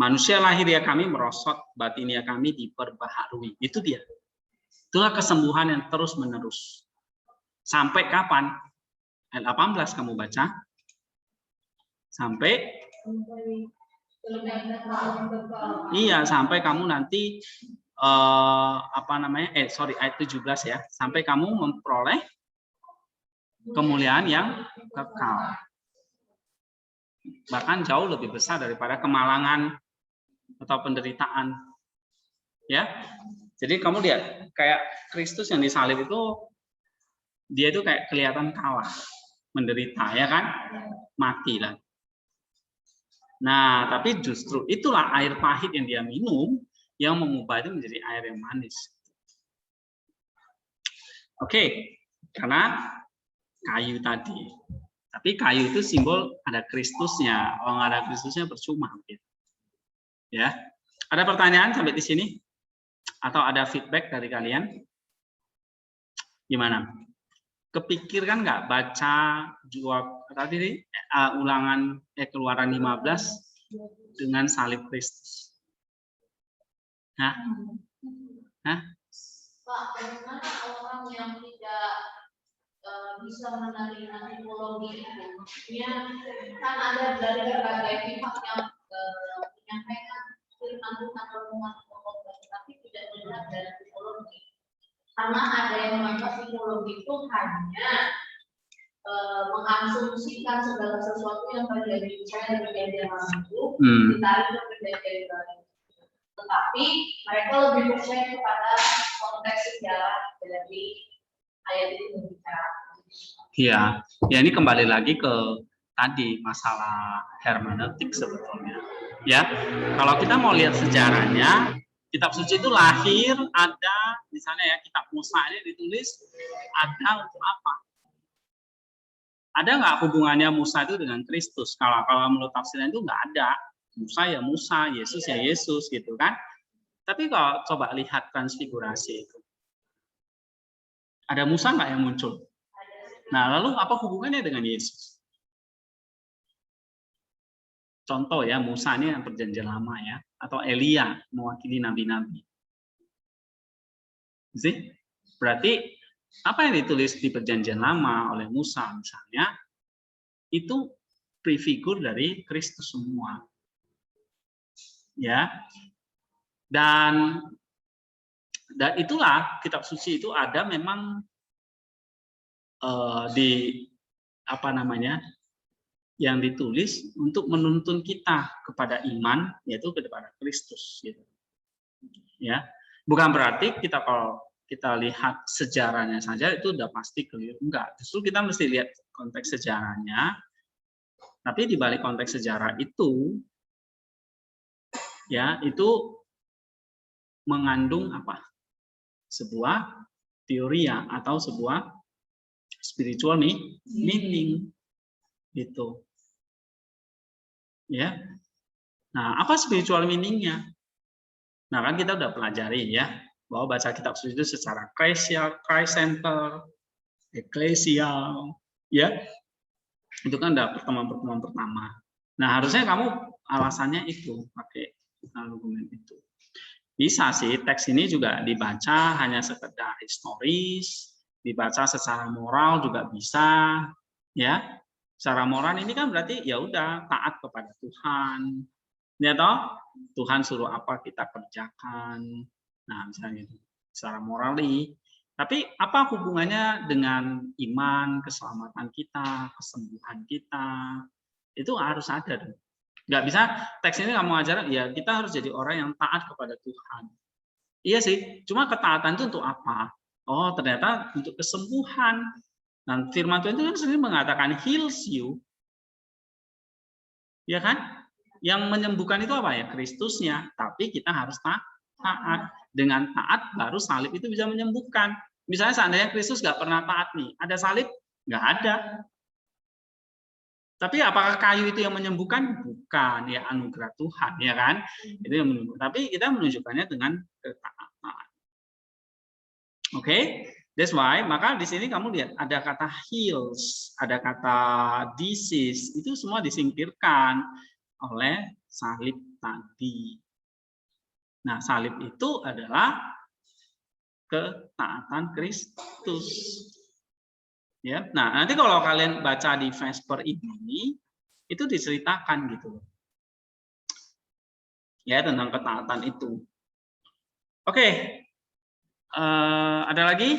Manusia lahiriah kami merosot, batinia kami diperbaharui. Itu dia. Itulah kesembuhan yang terus menerus. Sampai kapan? Ayat 18 kamu baca. Sampai iya, sampai kamu nanti ayat 17 ya. Sampai kamu memperoleh kemuliaan yang kekal. Bahkan jauh lebih besar daripada kemalangan atau penderitaan. Ya. Jadi kamu lihat kayak Kristus yang disalib itu dia itu kayak kelihatan kalah, menderita ya kan? Mati lah. Nah, tapi justru itulah air pahit yang dia minum yang mengubah itu menjadi air yang manis. Oke, karena kayu tadi. Tapi kayu itu simbol ada Kristusnya. Kalau nggak ada Kristusnya percuma. Gitu. Ya, ada pertanyaan sampai di sini? Atau ada feedback dari kalian? Gimana? Kepikirkan nggak baca tadi ulangan Keluaran 15 dengan salib Kristus? Hah? Hah? Pak, bagaimana orang yang tidak bisa menerima tipologi itu? Maksudnya kan ada dari berbagai pihak yang menyampaikan firman Tuhan pertemuan tapi tidak melihat dari tipologi. Karena ada yang menganggap tipologi itu hanya mengasumsikan segala sesuatu yang terjadi misalnya di perjanjian lama itu ditarik ke perjanjian baru. Tetapi mereka lebih percaya kepada konteks sejarah dari ayat itu berbicara. Iya, ya ini kembali lagi ke tadi masalah hermeneutik sebetulnya. Ya, kalau kita mau lihat sejarahnya, kitab suci itu lahir ada misalnya ya kitab Musa ini ditulis ada untuk apa? Ada nggak hubungannya Musa itu dengan Kristus? Kalau menurut tafsiran itu nggak ada. Musa ya Musa, Yesus ya Yesus gitu kan. Tapi kalau coba lihat transfigurasi itu, ada Musa nggak yang muncul? Nah lalu apa hubungannya dengan Yesus? Contoh ya Musa ini yang perjanjian lama ya, atau Elia mewakili nabi-nabi. Berarti apa yang ditulis di perjanjian lama oleh Musa misalnya itu prefigur dari Kristus semua. Ya. Dan itulah kitab suci itu ada memang yang ditulis untuk menuntun kita kepada iman yaitu kepada Kristus gitu. Ya. Bukan berarti kalau kita lihat sejarahnya saja itu udah pasti keliru, enggak. Justru kita mesti lihat konteks sejarahnya. Tapi di balik konteks sejarah itu ya itu mengandung apa? Sebuah teori ya atau sebuah spiritual meaning gitu. Ya. Nah, apa spiritual meaning-nya? Nah, kan kita udah pelajari ya bahwa baca kitab suci itu secara Christ center, eklesial, ya. Itu kan udah pertemuan-pertemuan pertama. Nah, harusnya kamu alasannya itu pakai argumen itu. Bisa sih teks ini juga dibaca hanya sekedar historis, dibaca secara moral juga bisa, ya. Secara moral ini kan berarti ya udah taat kepada Tuhan, ya toh. Tuhan suruh apa kita kerjakan. Nah, misalnya itu secara morali. Tapi apa hubungannya dengan iman, keselamatan kita, kesembuhan kita? Itu harus ada dong. Nggak bisa teks ini kamu ajaran, ya kita harus jadi orang yang taat kepada Tuhan. Iya sih, cuma ketaatan itu untuk apa? Oh, ternyata untuk kesembuhan. Dan firman Tuhan itu kan sendiri mengatakan heals you. Ya kan? Yang menyembuhkan itu apa ya? Kristusnya. Tapi kita harus taat. Dengan taat baru salib itu bisa menyembuhkan. Misalnya seandainya Kristus nggak pernah taat nih, ada salib? Nggak ada. Tapi apakah kayu itu yang menyembuhkan? Bukan, ya anugerah Tuhan, ya kan? Itu yang menyembuhkan. Tapi kita menunjukkannya dengan ketaatan. Oke, that's why. Maka di sini kamu lihat ada kata heals, ada kata disease, itu semua disingkirkan oleh salib tadi. Nah, salib itu adalah ketaatan Kristus. Ya, nah nanti kalau kalian baca di Vesper ini, itu diceritakan gitu, ya tentang ketaatan itu. Oke, ada lagi?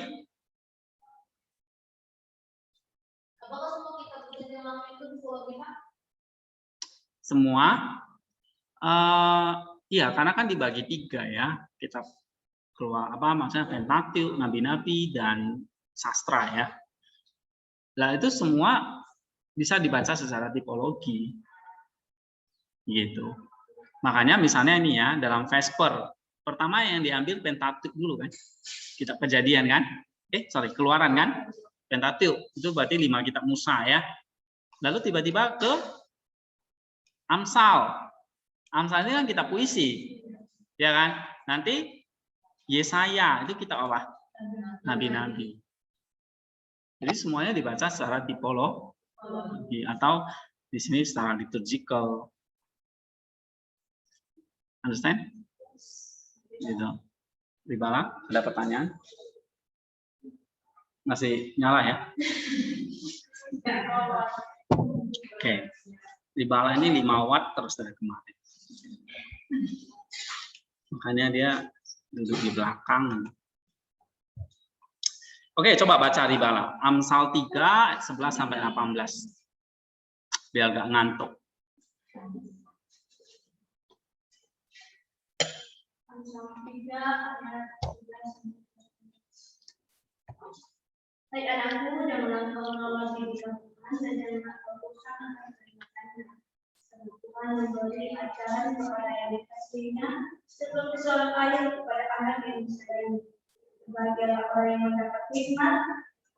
Apakah semua kitab perjanjian lama itu disuruh kita? Semua? Iya, karena kan dibagi 3 ya, kitab keluar apa maksudnya Pentateuch, nabi-nabi dan sastra ya. Nah itu semua bisa dibaca secara tipologi, gitu. Makanya misalnya ini ya dalam Vesper pertama yang diambil Pentateuch dulu kan, kitab Kejadian kan, Keluaran kan, Pentateuch itu berarti 5 kitab Musa ya. Lalu tiba-tiba ke Amsal. Amsal ini kan kitab puisi, ya kan. Nanti Yesaya itu kitab apa? Nabi-nabi. Jadi semuanya dibaca secara tipologi atau di sini secara liturgical. Understand? Gitu. Ribala, ada pertanyaan? Masih nyala ya? Oke. Ribala ini 5 watt terus dari kemarin. Makanya dia duduk di belakang. Oke, coba baca Ribala. Amsal 3, 11 sampai 18. Biar gak ngantuk. Amsal 3 ayat 11. Hai anakku, janganlah kau menolak didikan Tuhan dan janganlah kau bosan akan perintahnya. Sebab Tuhan memberi ajaran kepada yang dikasihinya, seperti seorang ayah kepada anak yang disayangi. Bahagialah orang yang mendapat hikmat,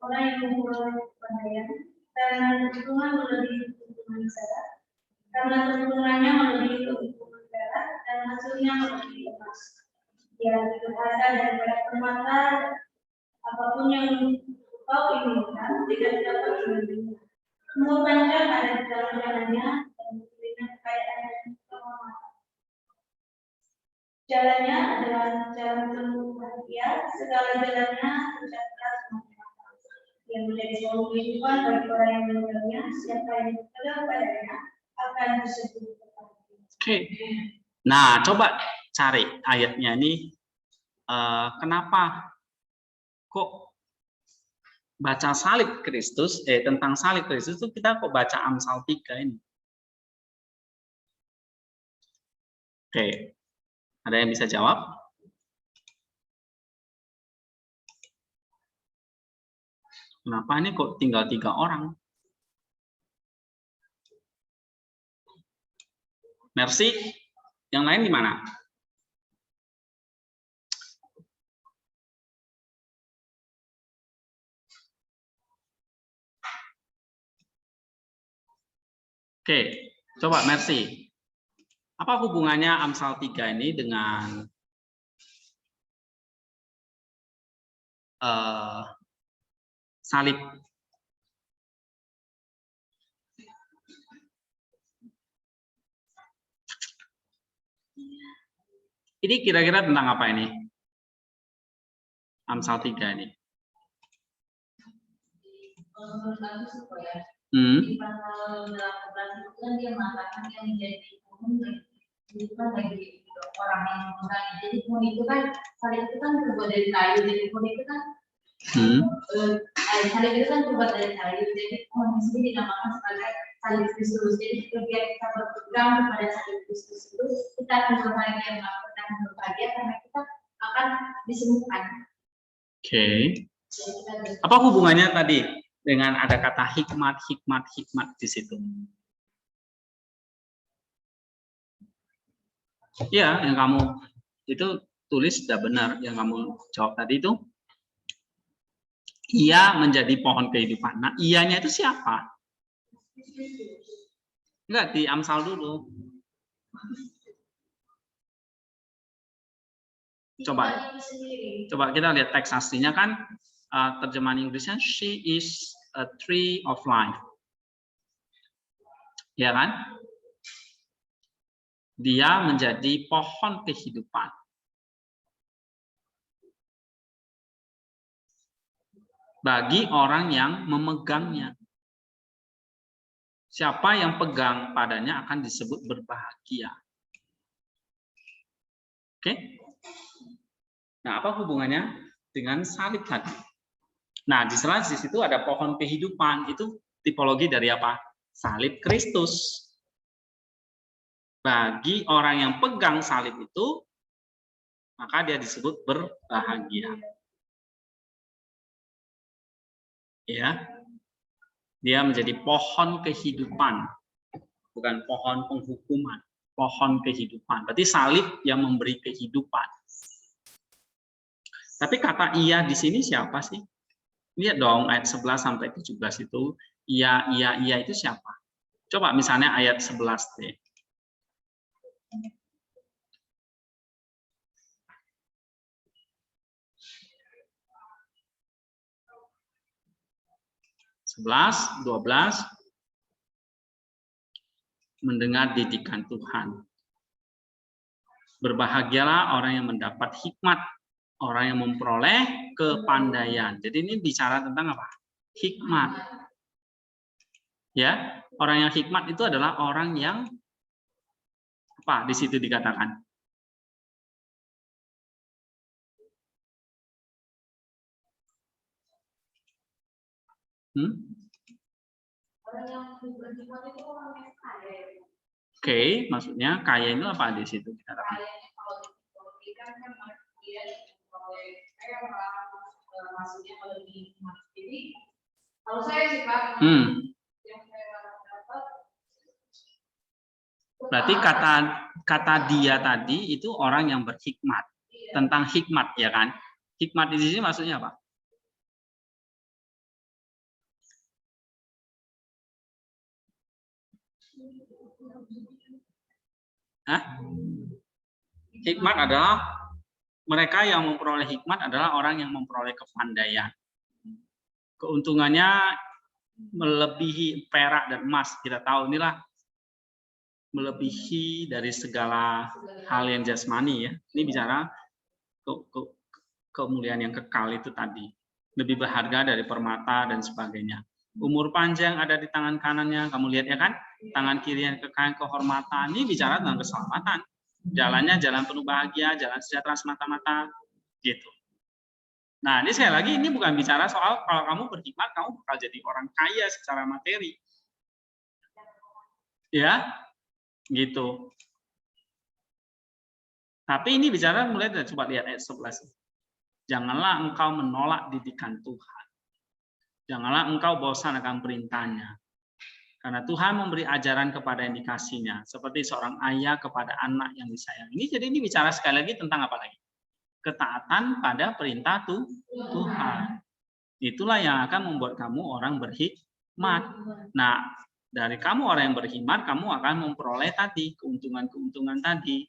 orang yang memperoleh kepandaian, karena keuntungan melebihi keuntungan zakat, karena keuntungannya melebihi keuntungan perak, dan hasilnya melebihi emas. Dia lebih berharga daripada permata, apapun yang kau inginkan tidak dapat menandinginya. Semua panjang ada di dalam jalannya dan memberikan kekayaan dan kehormatan. Jalannya adalah jalan penuh bahagia, segala jalannya tercatat semuanya. Yang menjadi sumber kehidupan bagi orang yang mengenalnya, siapa yang berpegang padanya akan disebut berbahagia. Oke. Nah, coba cari ayatnya ini. Kenapa kok baca salib Kristus, tentang salib Kristus itu kita kok baca Amsal 3 ini? Oke. Ada yang bisa jawab? Kenapa ini kok tinggal 3 orang? Mercy, yang lain di mana? Oke, coba Mercy. Apa hubungannya Amsal 3 ini dengan salib? Ini kira-kira tentang apa ini? Amsal 3 ini. Menurut aku suka ya. Hmm. Di pasal 18 itu kan dia mengatakan yang menjadi pohon itu kan bagi orang yang memegang. Jadi pohon itu kan salib itu kan terbuat dari kayu. Jadi pohon itu kan salib itu kan terbuat dari kayu. Jadi pohon di sini dinamakan sebagai salib Kristus. Jadi ketika kita berpegang kepada salib Kristus itu, kita akan berbahagia, karena kita akan disembuhkan. Oke. Apa hubungannya tadi dengan ada kata hikmat di situ? Ya, yang kamu itu tulis sudah benar. Yang kamu jawab tadi itu, ia menjadi pohon kehidupan. Nah, ianya itu siapa? Enggak, di Amsal dulu. Coba kita lihat teks aslinya kan, terjemahan Inggrisnya, she is a tree of life. Ya kan? Dia menjadi pohon kehidupan. Bagi orang yang memegangnya. Siapa yang pegang padanya akan disebut berbahagia. Oke? Nah, apa hubungannya dengan salib tadi? Nah, di situ ada pohon kehidupan. Itu tipologi dari apa? Salib Kristus. Bagi orang yang pegang salib itu, maka dia disebut berbahagia. Ya, dia menjadi pohon kehidupan, bukan pohon penghukuman, pohon kehidupan. Berarti salib yang memberi kehidupan. Tapi kata ia di sini siapa sih? Lihat dong ayat 11 sampai 17 itu, ia itu siapa? Coba misalnya ayat 11 deh. (11, 12) mendengar didikan Tuhan. Berbahagialah orang yang mendapat hikmat, orang yang memperoleh kepandaian. Jadi ini bicara tentang apa? Hikmat. Ya, orang yang hikmat itu adalah orang yang apa? Di situ dikatakan. Oke, maksudnya kaya itu apa di situ dikatakan? Kalau saya sih Pak, berarti kata dia tadi itu orang yang berhikmat. Tentang hikmat, ya kan? Hikmat di sini maksudnya apa? Hah? Hikmat adalah mereka yang memperoleh hikmat adalah orang yang memperoleh kepandaian. Keuntungannya melebihi perak dan emas. Kita tahu inilah melebihi dari segala hal yang jasmani, ya. Ini bicara kemuliaan yang kekal itu tadi. Lebih berharga dari permata dan sebagainya. Umur panjang ada di tangan kanannya, kamu lihat ya kan? Tangan kirinya kekayaan kehormatan. Ini bicara tentang keselamatan. Jalannya jalan penuh bahagia, jalan sejahtera semata-mata, gitu. Nah, ini sekali lagi ini bukan bicara soal kalau kamu berhikmat kamu bakal jadi orang kaya secara materi. Ya, gitu. Tapi ini bicara mulai dari, coba lihat ayat 11. Janganlah engkau menolak didikan Tuhan. Janganlah engkau bosan akan perintahnya. Karena Tuhan memberi ajaran kepada yang dikasihnya, seperti seorang ayah kepada anak yang disayang. Jadi ini bicara sekali lagi tentang apa lagi? Ketaatan pada perintah Tuhan. Itulah yang akan membuat kamu orang berhikmat. Nah, dari kamu orang yang berhikmat, kamu akan memperoleh tadi keuntungan-keuntungan tadi.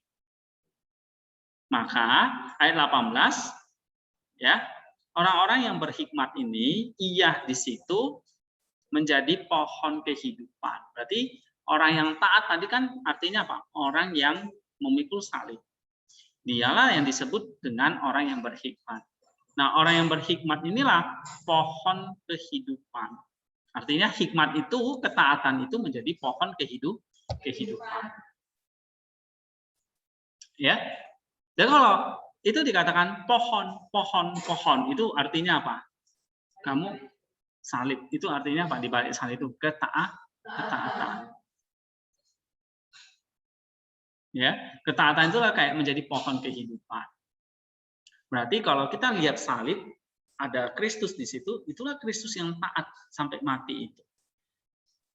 Maka ayat 18, ya, orang-orang yang berhikmat ini, ia di situ menjadi pohon kehidupan. Berarti orang yang taat tadi kan artinya apa? Orang yang memikul salib. Dialah yang disebut dengan orang yang berhikmat. Nah, orang yang berhikmat inilah pohon kehidupan. Artinya hikmat itu, ketaatan itu menjadi pohon kehidupan. Ya. Dan kalau itu dikatakan pohon itu artinya apa? Kamu salib itu artinya apa? Di balik salib itu ketaatan. Ya, ketaatan itulah kayak menjadi pohon kehidupan. Berarti kalau kita lihat salib, ada Kristus di situ, itulah Kristus yang taat sampai mati itu.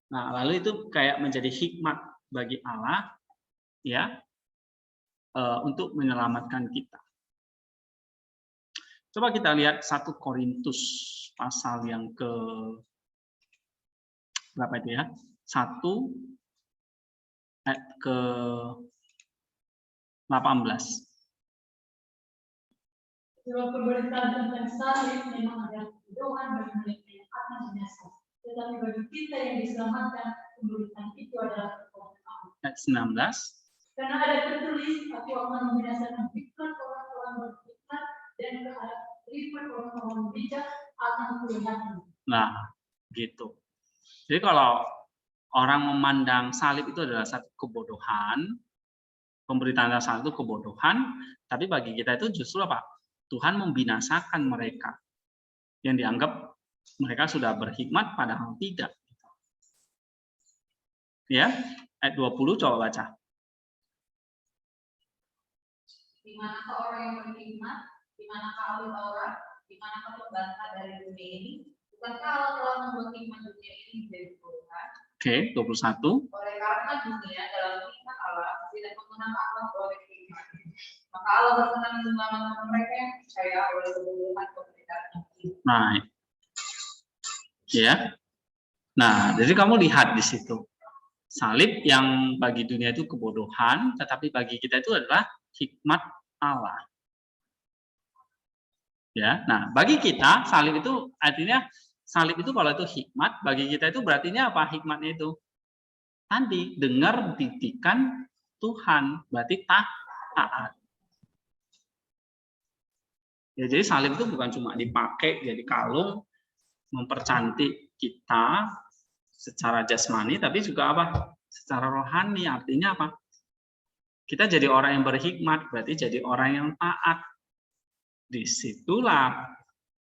Nah, lalu itu kayak menjadi hikmat bagi Allah, ya, untuk menyelamatkan kita. Coba kita lihat 1 Korintus pasal yang ke berapa itu ya? 1 ayat ke 18. Sebab pemberitaan tentang salib memang adalah kebodohan bagi mereka yang akan binasa. Tetapi bagi kita yang diselamatkan, pemberitaan itu adalah kekuatan Allah. Ayat 19. Karena ada tertulis, aku akan membinasakan hikmat orang-orang berhikmat dan kearifan orang-orang bijak akan kulihatkan. Nah, gitu. Jadi kalau orang memandang salib itu adalah satu kebodohan, pemberitaan salib itu kebodohan, tapi bagi kita itu justru apa? Tuhan membinasakan mereka yang dianggap mereka sudah berhikmat padahal tidak. Ya, ayat 20 coba baca. Di manakah orang yang berhikmat? Di manakah ahli Taurat? Di manakah pembantah dari dunia ini? Bukankah Allah telah membuat hikmat dunia ini menjadi kebodohan? Oke, 21. Oleh karena dunia dalam hikmat Allah tidak mengenal Allah oleh hikmat. Maka Allah berkenan menyelamatkan mereka yang percaya oleh kebodohan pemberitaan Injil. Nah, ya. Nah, jadi kamu lihat di situ. Salib yang bagi dunia itu kebodohan, tetapi bagi kita itu adalah hikmat Allah. Ya, nah bagi kita salib itu artinya salib itu kalau itu hikmat, bagi kita itu berartinya apa hikmatnya itu? Tadi dengar didikan Tuhan, berarti taat. Ya, jadi salib itu bukan cuma dipakai jadi kalung mempercantik kita secara jasmani, tapi juga apa? Secara rohani. Artinya apa? Kita jadi orang yang berhikmat, berarti jadi orang yang taat. Disitulah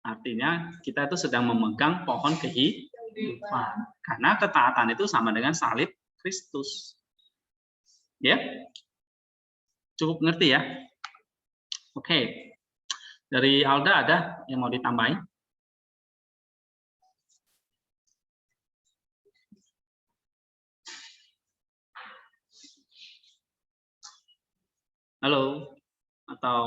artinya kita itu sedang memegang pohon kehidupan. Karena ketaatan itu sama dengan salib Kristus. Ya, cukup ngerti ya? Oke. Dari Alda ada yang mau ditambahin? Halo? Atau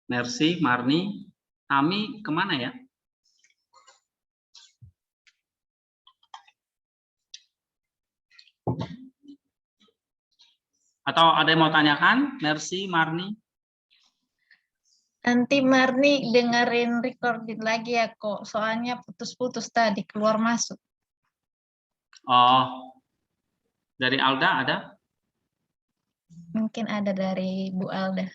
Mercy, Marni, Tami kemana ya? Atau ada yang mau tanyakan? Mercy, Marni? Nanti Marni dengerin recording lagi ya kok, soalnya putus-putus tadi, keluar masuk. Oh, dari Alda ada? Mungkin ada dari Bu Alda.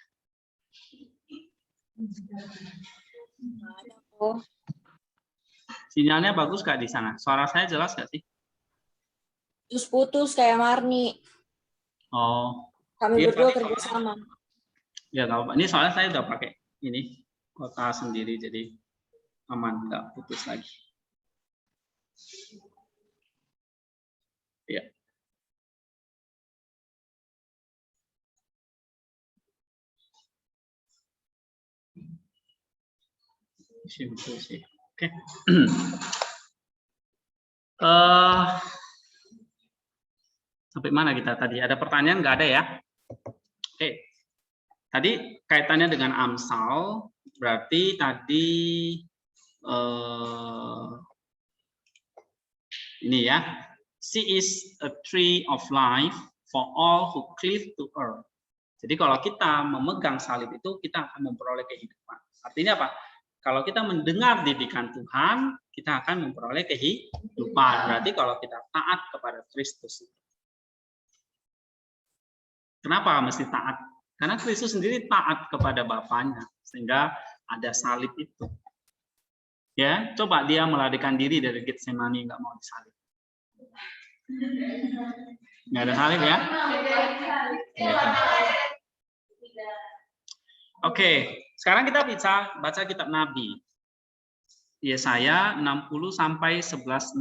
Sinyalnya bagus nggak di sana? Suara saya jelas nggak sih? Putus-putus kayak Marni. Oh, Kami iya, berdua Pak. kerjasama. Ya nggak apa. Ini soalnya saya udah pakai ini kota sendiri, jadi aman, nggak putus lagi. Ya. Simpel sih. Oke. Sampai mana kita tadi? Ada pertanyaan nggak ada ya? Oke. Tadi kaitannya dengan Amsal, berarti tadi ini ya. She is a tree of life for all who cleave to her. Jadi kalau kita memegang salib itu, kita akan memperoleh kehidupan. Artinya apa? Kalau kita mendengar didikan Tuhan, kita akan memperoleh kehidupan. Berarti kalau kita taat kepada Kristus. Kenapa mesti taat? Karena Kristus sendiri taat kepada Bapaknya, sehingga ada salib itu. Ya, coba dia melarikan diri dari Getsemani, nggak mau disalib. Nggak ada salib ya? Oke, sekarang kita bisa baca kitab Nabi. Yesaya 60 sampai 11-16.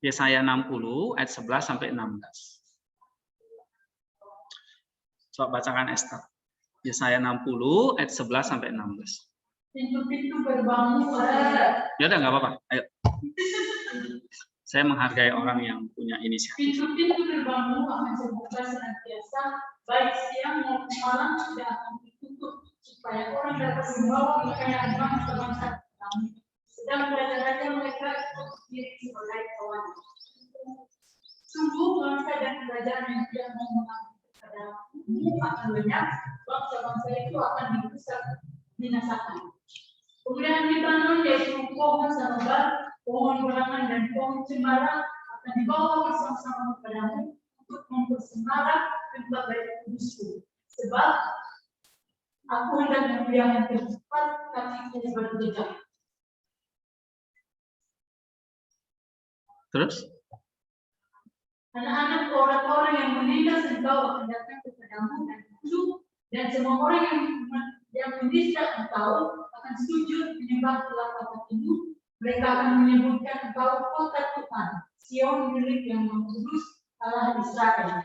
Yesaya 60 ayat 11 sampai 16. Coba bacakan Esther. Yesaya 60 ayat 11 sampai 16. Pintu-pintu gerbangmu Ya udah nggak apa-apa. Ayo. Saya menghargai orang yang punya inisiatif. pintu-pintu gerbangmu akan terbuka senantiasa, baik siang maupun malam tidak akan ditutup, supaya orang dapat membawa kekayaan bangsa-bangsa kami. Sedang raja-raja mereka ikut diri sebagai kawan. Sungguh bangsa dan kerajaan yang tidak mau mengabdi kepadamu akan lenyap, bangsa-bangsa itu akan dirusak, binasakan. Kemudian ditanam yaitu pohon sahabat, pohon berangan dan pohon cemara akan dibawa bersama-sama kepadamu untuk mempersemarak tempat baik kudusku. Sebab aku hendak membiarkan tempat kakiku berjejak. Terus? Anak-anak orang-orang yang menindas engkau akan datang kepadamu dan tunduk, dan semua orang yang menista engkau akan sujud menyembah telapak kakimu. Mereka akan menyebutkan engkau kota Tuhan, Sion milik yang mengurus Allah Israel.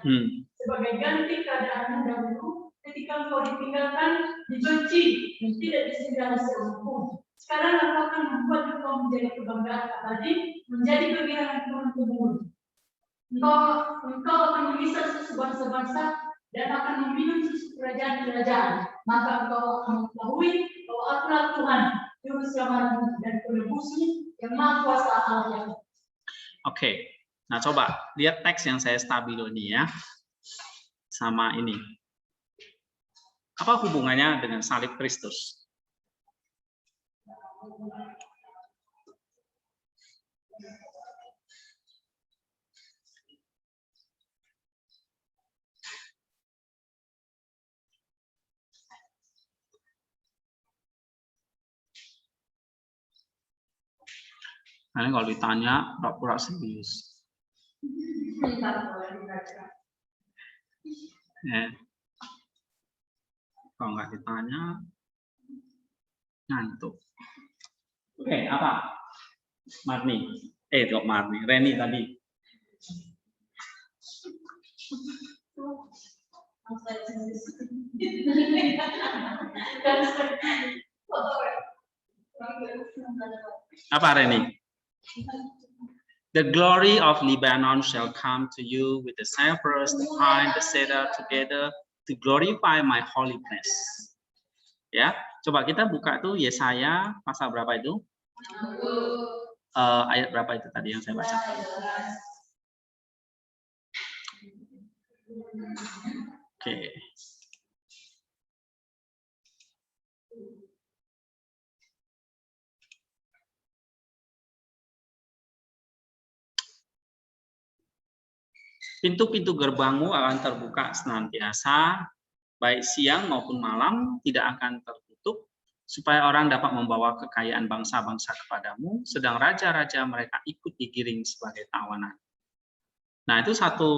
Sebagai ganti keadaanmu dahulu, ketika engkau ditinggalkan, dibenci, dan tidak disegani seorang pun. Sekarang aku akan membuat engkau menjadi kebanggaan abadi, menjadi kegirangan turun-temurun. Engkau akan mengisah susu bangsa-bangsa dan akan meminum susu kerajaan-kerajaan. Maka engkau akan mengetahui bahwa akulah Tuhan, Juru Selamatmu dan Penebusmu yang Maha Kuasa Allah yang. Oke, nah coba lihat teks yang saya stabilo ini ya, sama ini. Apa hubungannya dengan salib Kristus? Karena kalau ditanya, pura-pura serius. Ya. Kalau nggak ditanya, ngantuk. Oke, apa? Marni. Kok Marni? Reni tadi. Apa Reni? The glory of Lebanon shall come to you with the cypress, the pine, the cedar together to glorify my holy place. Ya, coba kita buka tuh Yesaya pasal berapa itu? Ayat berapa itu tadi yang saya baca? Oke. Pintu-pintu gerbangmu akan terbuka senantiasa, baik siang maupun malam tidak akan tertutup, supaya orang dapat membawa kekayaan bangsa-bangsa kepadamu, sedang raja-raja mereka ikut digiring sebagai tawanan. Nah, itu satu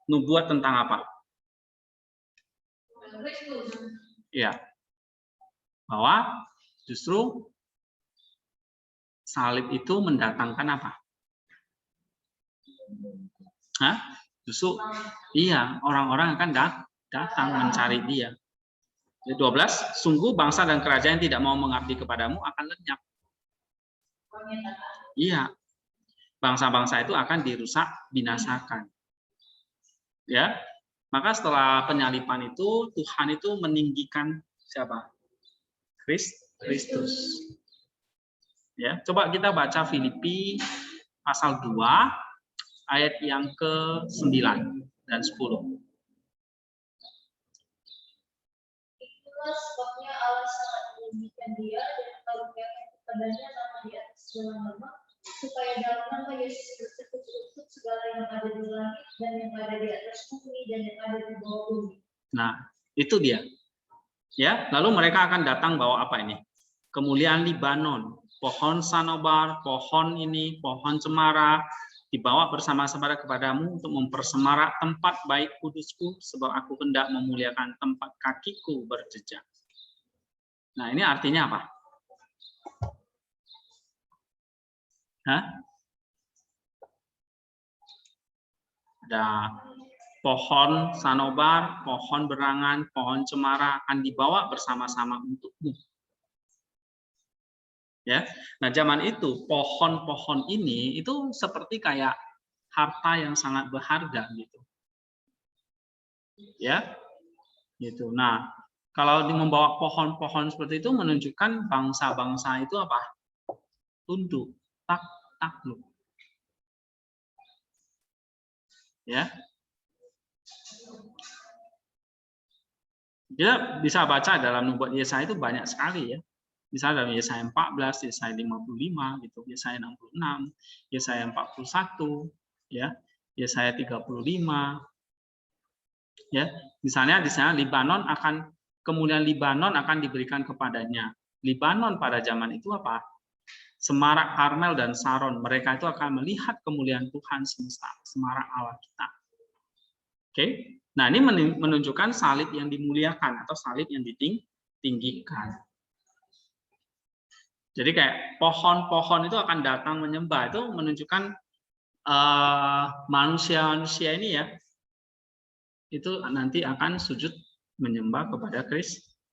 nubuat tentang apa? Ya, bahwa justru salib itu mendatangkan apa? Hah? Justru iya, orang-orang akan datang mencari dia. 12, sungguh bangsa dan kerajaan yang tidak mau mengabdi kepadamu akan lenyap. Iya, bangsa-bangsa itu akan dirusak, binasakan. Ya, maka setelah penyalipan itu Tuhan itu meninggikan siapa? Kristus. Ya, coba kita baca Filipi pasal 2 ayat yang ke-9 dan 10. Itulah sebabnya Allah sangat meninggikan dia dan mengaruniakan kepadanya nama di atas segala nama, supaya dalam nama Yesus Kristus untuk segala yang ada di langit dan Itu dia. Ya, lalu mereka akan datang bawa apa ini? Kemuliaan Libanon, pohon sanobar, pohon ini, pohon cemara, dibawa bersama-sama kepadamu untuk mempersemarak tempat baik kudusku, sebab aku hendak memuliakan tempat kakiku berjejak. Nah, ini artinya apa? Hah? Ada pohon sanobar, pohon berangan, pohon cemara akan dibawa bersama-sama untukmu. Ya, nah zaman itu pohon-pohon ini itu seperti kayak harta yang sangat berharga gitu. Ya, gitu. Nah, kalau membawa pohon-pohon seperti itu menunjukkan bangsa-bangsa itu apa? Tunduk, takluk. Ya. Kita bisa baca dalam nubuat Yesaya itu banyak sekali ya. Misalnya dalam Yesaya 14, Yesaya 55 gitu, Yesaya 66, Yesaya 41, ya, Yesaya 35. Ya, misalnya di sana kemuliaan Libanon akan diberikan kepadanya. Libanon pada zaman itu apa? Semarak Karmel dan Saron, mereka itu akan melihat kemuliaan Tuhan semesta, semarak Allah kita. Oke. Nah, ini menunjukkan salib yang dimuliakan atau salib yang ditinggikan. Jadi kayak pohon-pohon itu akan datang menyembah, itu menunjukkan manusia-manusia ini ya, itu nanti akan sujud menyembah kepada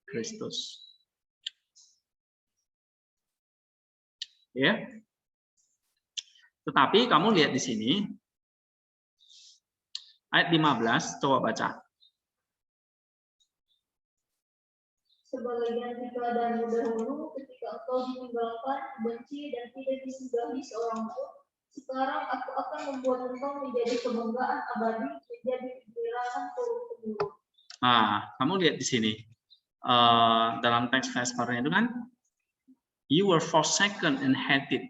Kristus. Ya. Tetapi kamu lihat di sini ayat 15, coba baca. Sebagai ganti keadaanmu dahulu ketika engkau ditinggalkan, benci dan tidak disembah seorang pun, sekarang aku akan membuat engkau menjadi kebanggaan abadi, menjadi kegirangan turun-temurun. Nah, kamu lihat di sini dalam teks Vespernya itu kan, you were forsaken and hated.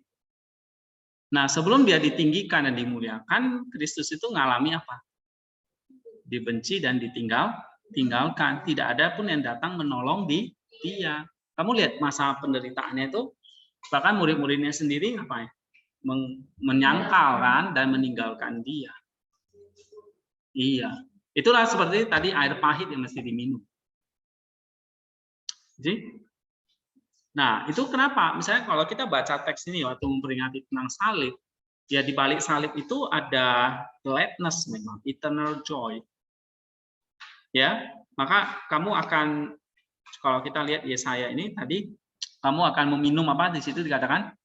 Nah, sebelum dia ditinggikan dan dimuliakan, Kristus itu ngalami apa? Dibenci dan ditinggalkan. Tidak ada pun yang datang menolong dia. Kamu lihat masa penderitaannya itu, bahkan murid-muridnya sendiri apa ya? Menyangkalkan dan meninggalkan dia. Iya. Itulah seperti tadi air pahit yang mesti diminum. Jadi, nah itu kenapa? Misalnya kalau kita baca teks ini waktu memperingati tentang salib, ya di balik salib itu ada gladness memang, eternal joy. Ya, maka kamu akan, kalau kita lihat Yesaya ini tadi, kamu akan meminum apa di situ dikatakan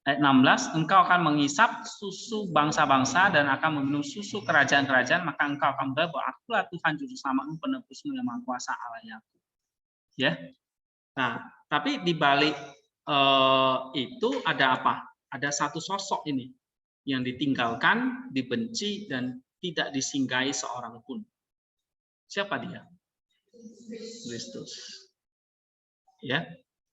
ayat 16, engkau akan mengisap susu bangsa-bangsa dan akan meminum susu kerajaan-kerajaan, maka engkau akan berkata bahwa akulah Tuhan juru selamatmu, penebusmu yang maha kuasa Allah Yakub. Ya, nah tapi di balik itu ada apa? Ada satu sosok ini yang ditinggalkan, dibenci dan tidak disinggahi seorang pun. Siapa dia? Kristus. Ya,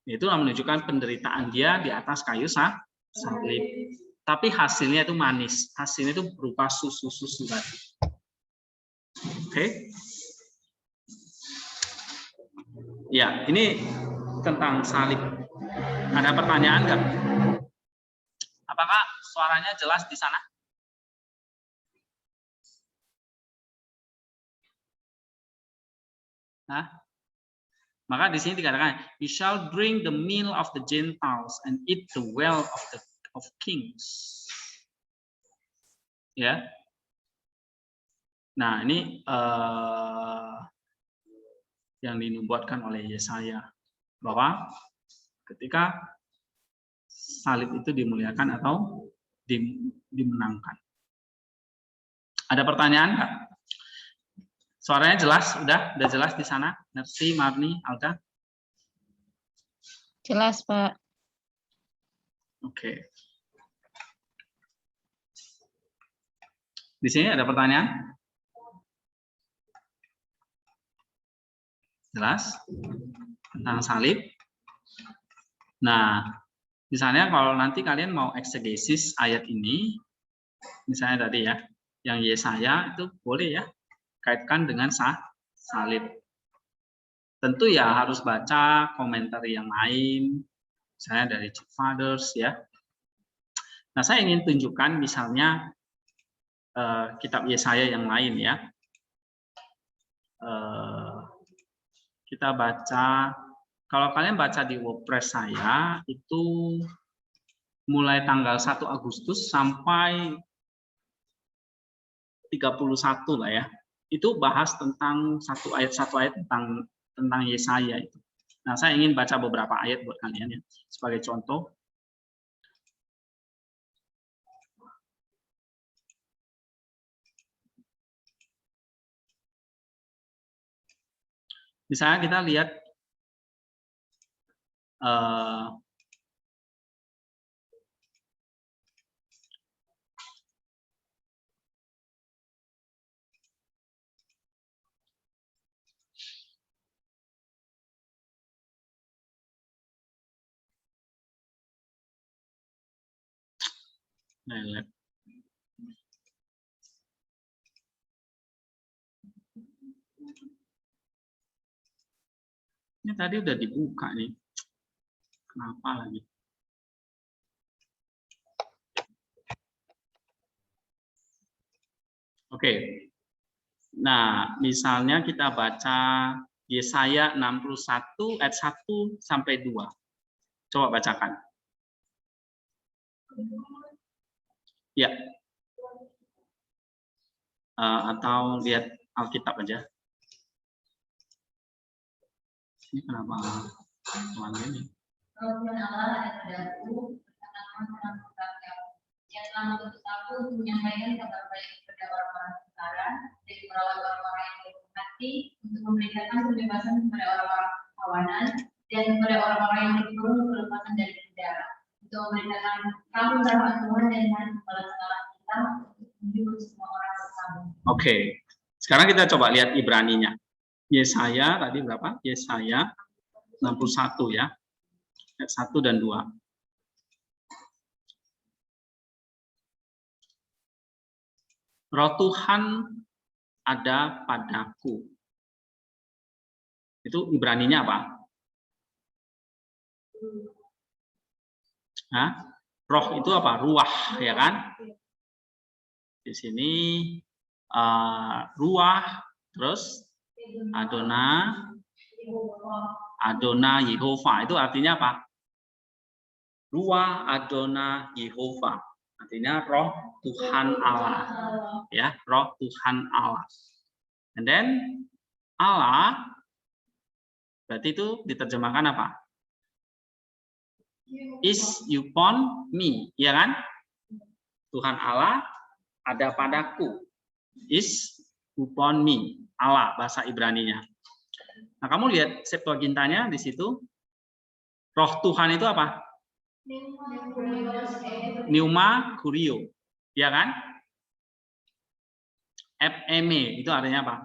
itu menunjukkan penderitaan dia di atas kayu salib. Tapi hasilnya itu manis. Hasilnya itu berupa susu-susu tadi. Oke. Ya, ini tentang salib. Ada pertanyaan nggak? Apakah suaranya jelas di sana? Nah, maka di sini dikatakan, you shall drink the meal of the Gentiles and eat the well of kings. Ya. Nah, ini yang dinubuatkan oleh Yesaya bahwa ketika salib itu dimuliakan atau dimenangkan. Ada pertanyaan nggak? Suaranya jelas, udah jelas di sana. Merci, Marni, Alga. Jelas, Pak. Oke. Di sini ada pertanyaan? Jelas? Tentang salib. Nah, misalnya kalau nanti kalian mau eksegesis ayat ini, misalnya tadi ya, yang Yesaya itu boleh ya. kaitkan dengan salib. Tentu ya harus baca komentar yang lain, misalnya dari Church Fathers ya. Nah, saya ingin tunjukkan misalnya kitab Yesaya yang lain ya. Kita baca, kalau kalian baca di WordPress saya itu mulai tanggal 1 Agustus sampai 31 lah ya. Itu bahas tentang satu ayat tentang Yesaya itu. Nah, saya ingin baca beberapa ayat buat kalian ya, sebagai contoh. Misalnya kita lihat ini tadi udah dibuka nih. Kenapa lagi? Oke. Nah, misalnya kita baca Yesaya 61 ayat 1 sampai 2. Coba bacakan. Ya. Atau lihat Alkitab aja. Ini kenapa ini? Roh Allah ada padaku, berkata-kata yang telah mengutus aku untuk menyampaikan kabar baik kepada orang-orang sengsara, dari merawat orang-orang yang berhati hati, untuk memberitakan kebebasan kepada orang-orang tawanan, dan kepada orang-orang yang dikurung kelepasan dari penjara, untuk memberitakan kamu rahmat Tuhan dan hari pembalas salah kita, untuk menjemput semua orang bersama. Oke, sekarang kita coba lihat Ibraninya. Yesaya tadi berapa? Yesaya 61 ya. Ayat 1 dan 2. Roh Tuhan ada padaku. Itu Ibraninya apa? Hah? Roh itu apa? Ruah, ya kan? Di sini ruah, terus Adonai Yehova. Itu artinya apa? Ruah Adonai Yehova. Artinya roh Tuhan Allah. Ya, roh Tuhan Allah. And then Allah berarti itu diterjemahkan apa? Is upon me, ya kan? Tuhan Allah ada padaku. Is upon me. Allah bahasa Ibraninya. Nah, kamu lihat Septuagintanya di situ. Roh Tuhan itu apa? Pneuma kurio, ya kan? Feme itu artinya apa?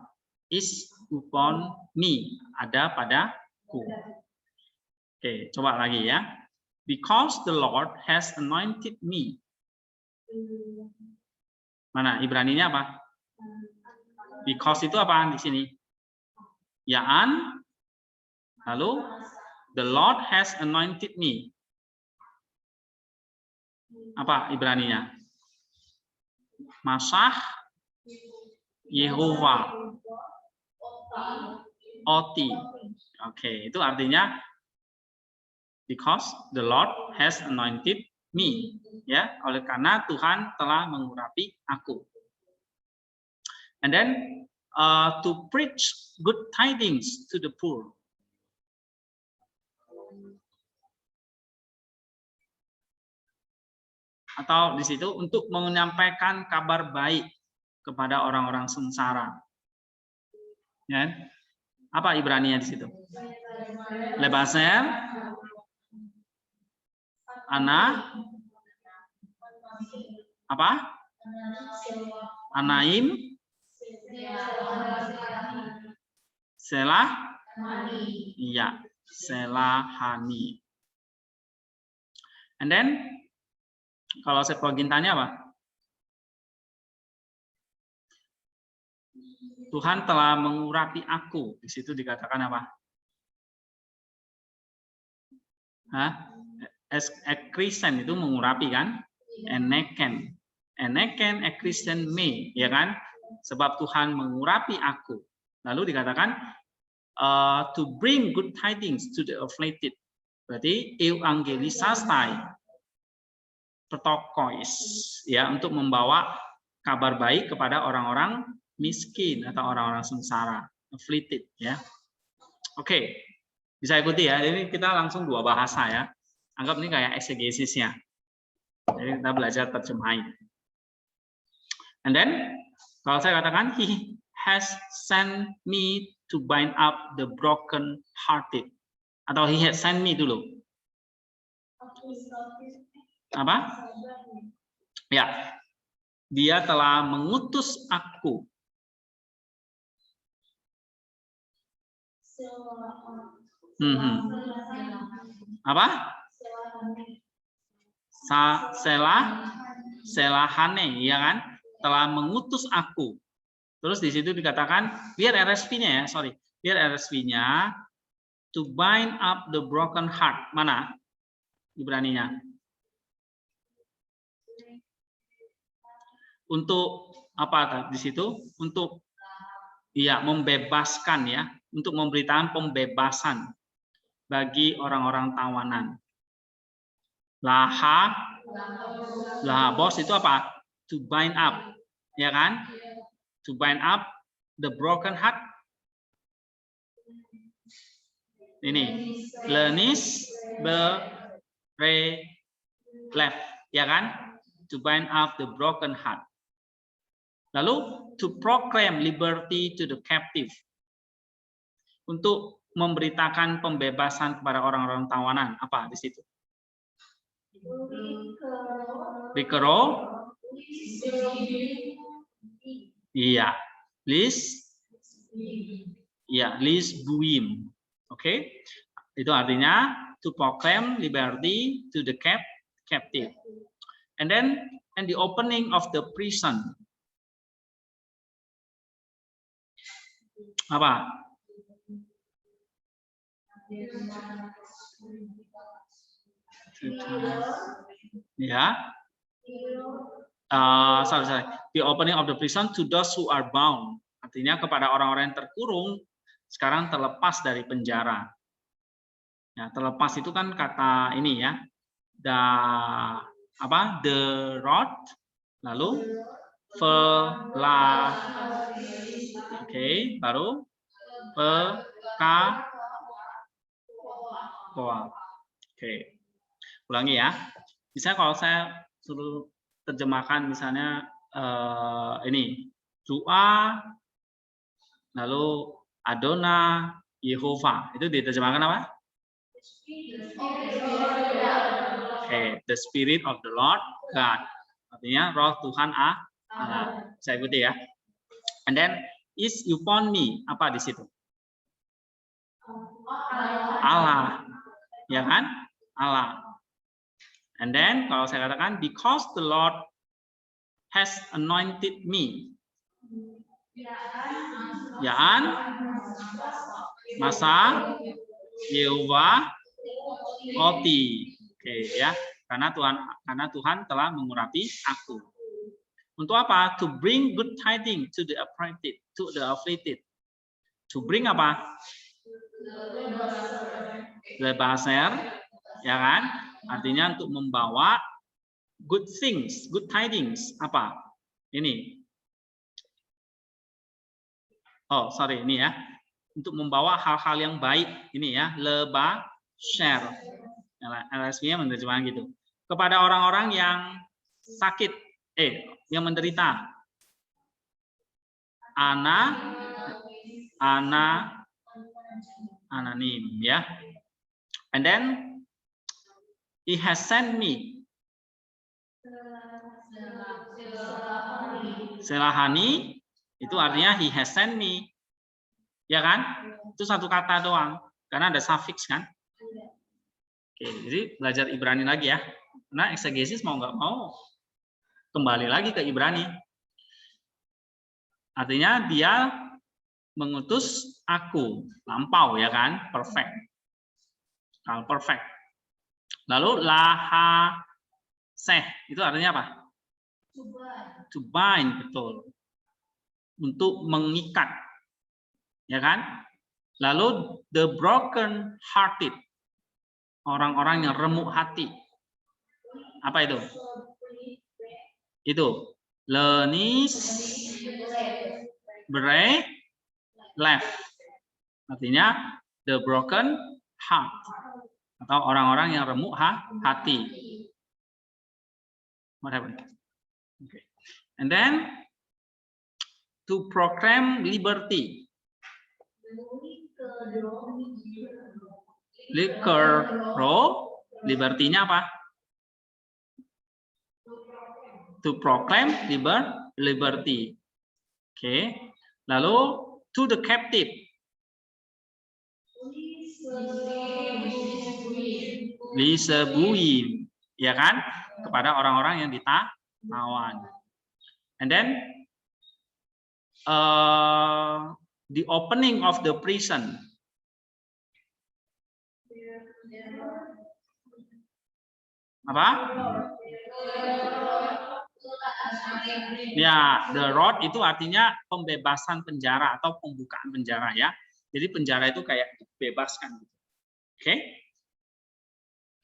Is upon me, ada padaku. Oke, coba lagi ya. Because the Lord has anointed me. Mana Ibraninya apa? Because itu apa di sini? Yaan. Lalu the Lord has anointed me. Apa Ibraninya? Masah Yehova. Oti. Oke, itu artinya because the Lord has anointed me. Ya, oleh karena Tuhan telah mengurapi aku. And then to preach good tidings to the poor. Atau di situ untuk menyampaikan kabar baik kepada orang-orang sengsara. Ya. Apa Ibraninya di situ? Lebaser, Ana, apa? Anaim, Selah, iya, Selahani. And then kalau Septuagintanya apa? Tuhan telah mengurapi aku. Di situ dikatakan apa? Hah? As a Christian itu mengurapi kan? Eneken, a Christian me, ya kan? Sebab Tuhan mengurapi aku. Lalu dikatakan to bring good tidings to the afflicted. Berarti evangelisastai, pertokois, ya, untuk membawa kabar baik kepada orang-orang miskin atau orang-orang sengsara, afflicted, ya. Oke, bisa ikuti ya. Ini kita langsung dua bahasa ya. Anggap ini kayak eksegesisnya. Jadi kita belajar terjemahin. And then kalau saya katakan he has sent me to bind up the broken hearted, atau he has sent me dulu. Apa? Ya, dia telah mengutus aku. Apa? Selahane, ya kan? Telah mengutus aku. Terus di situ dikatakan, biar RSV-nya ya, sorry, biar RSV-nya to bind up the broken heart. Mana Ibrani-nya? Untuk apa di situ? Untuk ya membebaskan ya, untuk memberitakan pembebasan bagi orang-orang tawanan. Bos itu apa? To bind up, ya kan? To bind up the broken heart. Ini lenis left, ya kan? To bind up the broken heart. Lalu to proclaim liberty to the captive. Untuk memberitakan pembebasan kepada orang-orang tawanan. Apa di situ? Rikero. Iya, Lis Buim. Oke. Itu artinya to proclaim liberty to the captive. And then the opening of the prison. Apa? Ya. Sorry. The opening of the prison to those who are bound. Artinya kepada orang-orang yang terkurung sekarang terlepas dari penjara. Ya, terlepas itu kan kata ini ya. The rod, lalu baru ulangi ya. Misalnya kalau saya suruh terjemahkan misalnya ini doa, lalu Adona Yehova, itu diterjemahkan apa? The Spirit of the Lord God. Artinya roh Tuhan Allah. Saya ikuti ya. And then is upon me, apa di situ? Allah. Ya kan? Allah. And then kalau saya katakan because the Lord has anointed me. Yaan masa Yehova Oti. Ya. Karena Tuhan telah mengurapi aku. Untuk apa? To bring good tidings to the afflicted. To bring apa? Lebaser, ya kan? Artinya untuk membawa good things, good tidings. Apa? Ini. Oh, sorry, ini ya. Untuk membawa hal-hal yang baik. Ini ya, lebaser. LSV-nya menerjemahkan gitu. Kepada orang-orang yang sakit, yang menderita. Anonim ya. And then he has sent me. Selahani itu artinya he has sent me. Ya kan? Itu satu kata doang karena ada suffix kan? Oke, jadi belajar Ibrani lagi ya. Nah, eksegesis mau nggak mau kembali lagi ke Ibrani. Artinya dia mengutus aku. Lampau ya kan? Perfect. Kalau perfect. Lalu laha seh itu artinya apa? To bind, betul. Untuk mengikat. Ya kan? Lalu the broken hearted. Orang-orang yang remuk hati. Apa itu? Itu. Lenis break left. Artinya the broken heart. Atau orang-orang yang remuk hati. What happened? Okay. And then to proclaim liberty. Liberty-nya apa? To proclaim liberty. Oke. Okay. Lalu to the captive. Disebuin, ya kan? Kepada orang-orang yang ditawan. And then the opening of the prison. Apa? Ya, the road itu artinya pembebasan penjara atau pembukaan penjara ya. Jadi penjara itu kayak dibebaskan. Oke? Okay?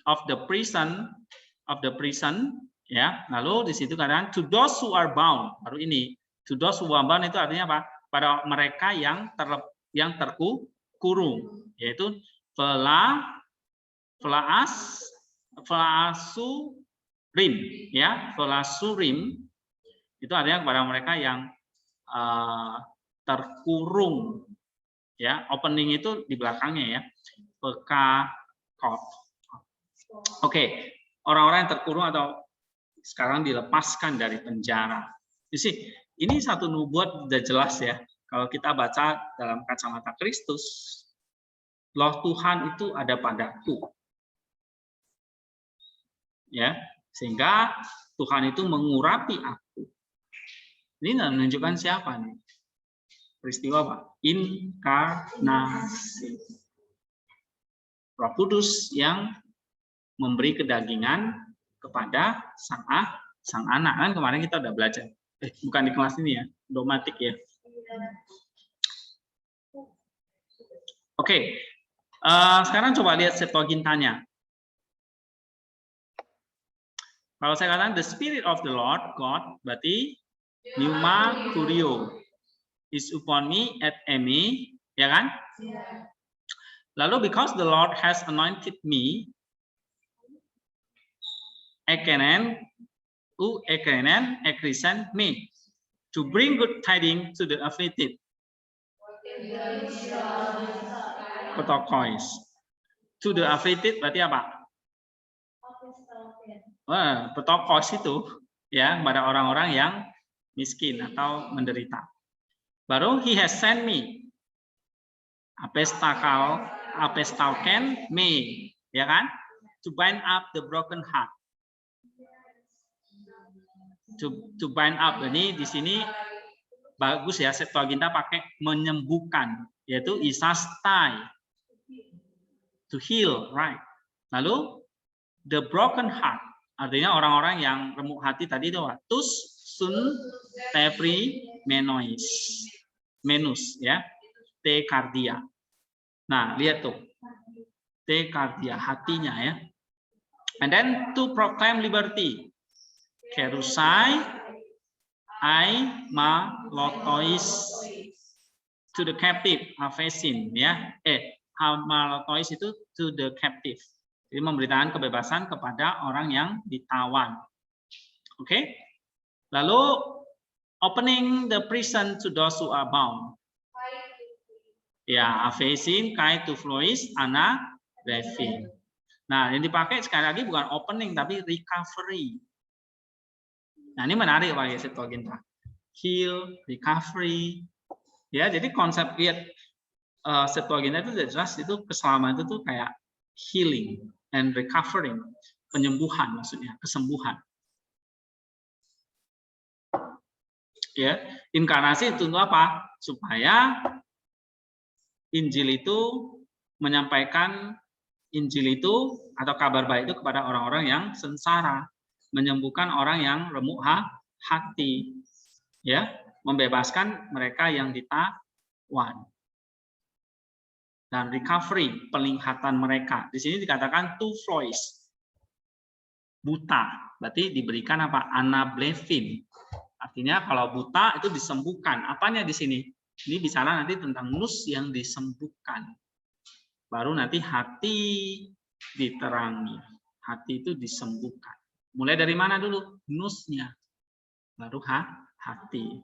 Of the prison ya. Lalu di situ kadang to those who are bound. Baru ini to those who are bound itu artinya apa? Pada mereka yang terkurung, yaitu velasurim ya. Velasurim itu artinya kepada mereka yang terkurung ya. Opening itu di belakangnya ya. Oke, orang-orang yang terkurung atau sekarang dilepaskan dari penjara. Jadi ini satu nubuat sudah jelas ya. Kalau kita baca dalam kacamata Kristus, Roh Tuhan itu ada padaku. Ya, sehingga Tuhan itu mengurapi aku. Ini menunjukkan siapa nih? Peristiwa apa? Inkarnasi. Roh Kudus yang memberi kedagingan kepada sang anak. Kan kemarin kita udah belajar. Bukan di kelas ini ya, dogmatik ya. Oke. Sekarang coba lihat Septuagintanya. Kalau saya katakan the Spirit of the Lord God, berarti pneuma curio is upon me at me, ya kan? Lalu because the Lord has anointed me, ekenen me to bring good tidings to the afflicted. Petokois. To the afflicted berarti apa? Petokois itu ya pada orang-orang yang miskin atau menderita. Baru he has sent me. Apestauken me, ya kan? To bind up the broken heart. To bind up, ini di sini bagus ya, Septuaginta pakai menyembuhkan, yaitu isastai, to heal, right? Lalu the broken heart, artinya orang-orang yang remuk hati tadi itu tus sun tepri menus ya, te kardia. Nah lihat tuh, te kardia hatinya ya. And then to proclaim liberty. Kerusai ai ma lotois to the captive avesin ya. Amalotois itu to the captive. Jadi memberitakan kebebasan kepada orang yang ditawan. Oke. Lalu opening the prison to those who are bound. Ya, avesin kai to flois ana revin. Nah, yang dipakai sekali lagi bukan opening tapi recovery. Nah, ini menarik Pak ya, Septuaginta. Heal, recovery. Ya, jadi konsep lihat Septuaginta itu jelas itu keselamatan itu tuh kayak healing and recovering, penyembuhan maksudnya, kesembuhan. Ya, inkarnasi itu untuk apa? Supaya Injil itu menyampaikan Injil itu atau kabar baik itu kepada orang-orang yang sengsara, menyembuhkan orang yang remuk hati, ya, membebaskan mereka yang ditawan, dan recovery penglihatan mereka. Di sini dikatakan two voice, buta, berarti diberikan apa? Anablevin. Artinya kalau buta itu disembuhkan. Apanya di sini? Ini bicara nanti tentang nus yang disembuhkan. Baru nanti hati diterangi. Hati itu disembuhkan. Mulai dari mana dulu? Nusnya. Baru hati.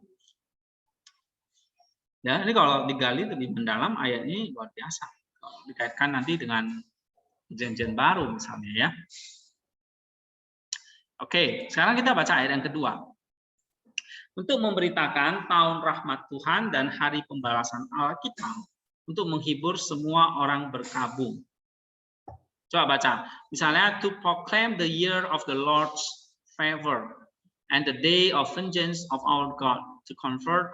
Ya, ini kalau digali lebih mendalam ayat ini luar biasa. Kalau dikaitkan nanti dengan perjanjian baru misalnya ya. Oke, sekarang kita baca ayat yang kedua. Untuk memberitakan tahun rahmat Tuhan dan hari pembalasan Allah kita, untuk menghibur semua orang berkabung. Coba baca. Misalnya, to proclaim the year of the Lord's favor and the day of vengeance of our God, to comfort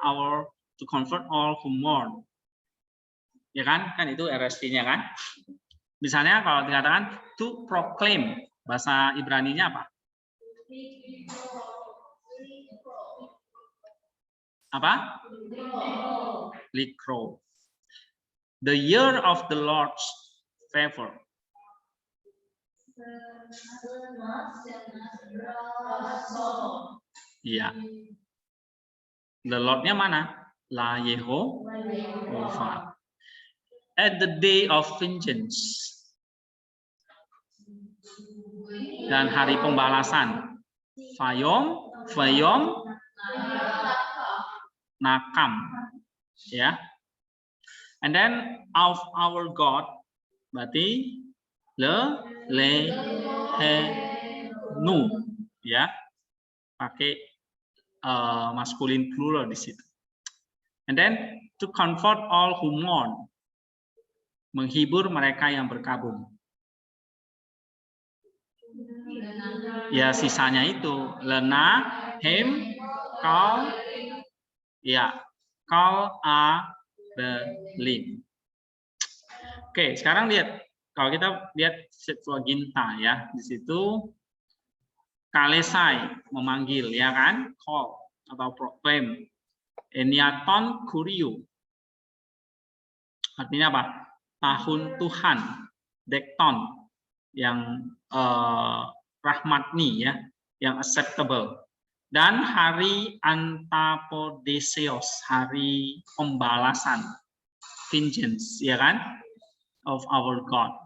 all who mourn. Ya kan? Kan itu RST-nya kan? Misalnya kalau dikatakan to proclaim, bahasa Ibrani-nya apa? Apa? Likro. The year of the Lord's favor. Iya. The Lord-nya mana? La Yehovah. At the day of vengeance. Dan hari pembalasan. Fayom, nakam. Ya. And then of our God, berarti nu, ya, pakai maskulin plural di situ. And then to comfort all who mourn, menghibur mereka yang berkabung. Ya sisanya itu lena, hem, kal, ya, kal a belim. Oke, sekarang lihat. Kalau kita lihat Septuaginta ya, di situ kalesai memanggil ya kan, call atau proclaim. Eniaton kurio. Artinya apa? Tahun Tuhan. Dekton yang rahmatni ya, yang acceptable. Dan hari Antapodeseos, hari pembalasan. Vengeance, ya kan? Of our God.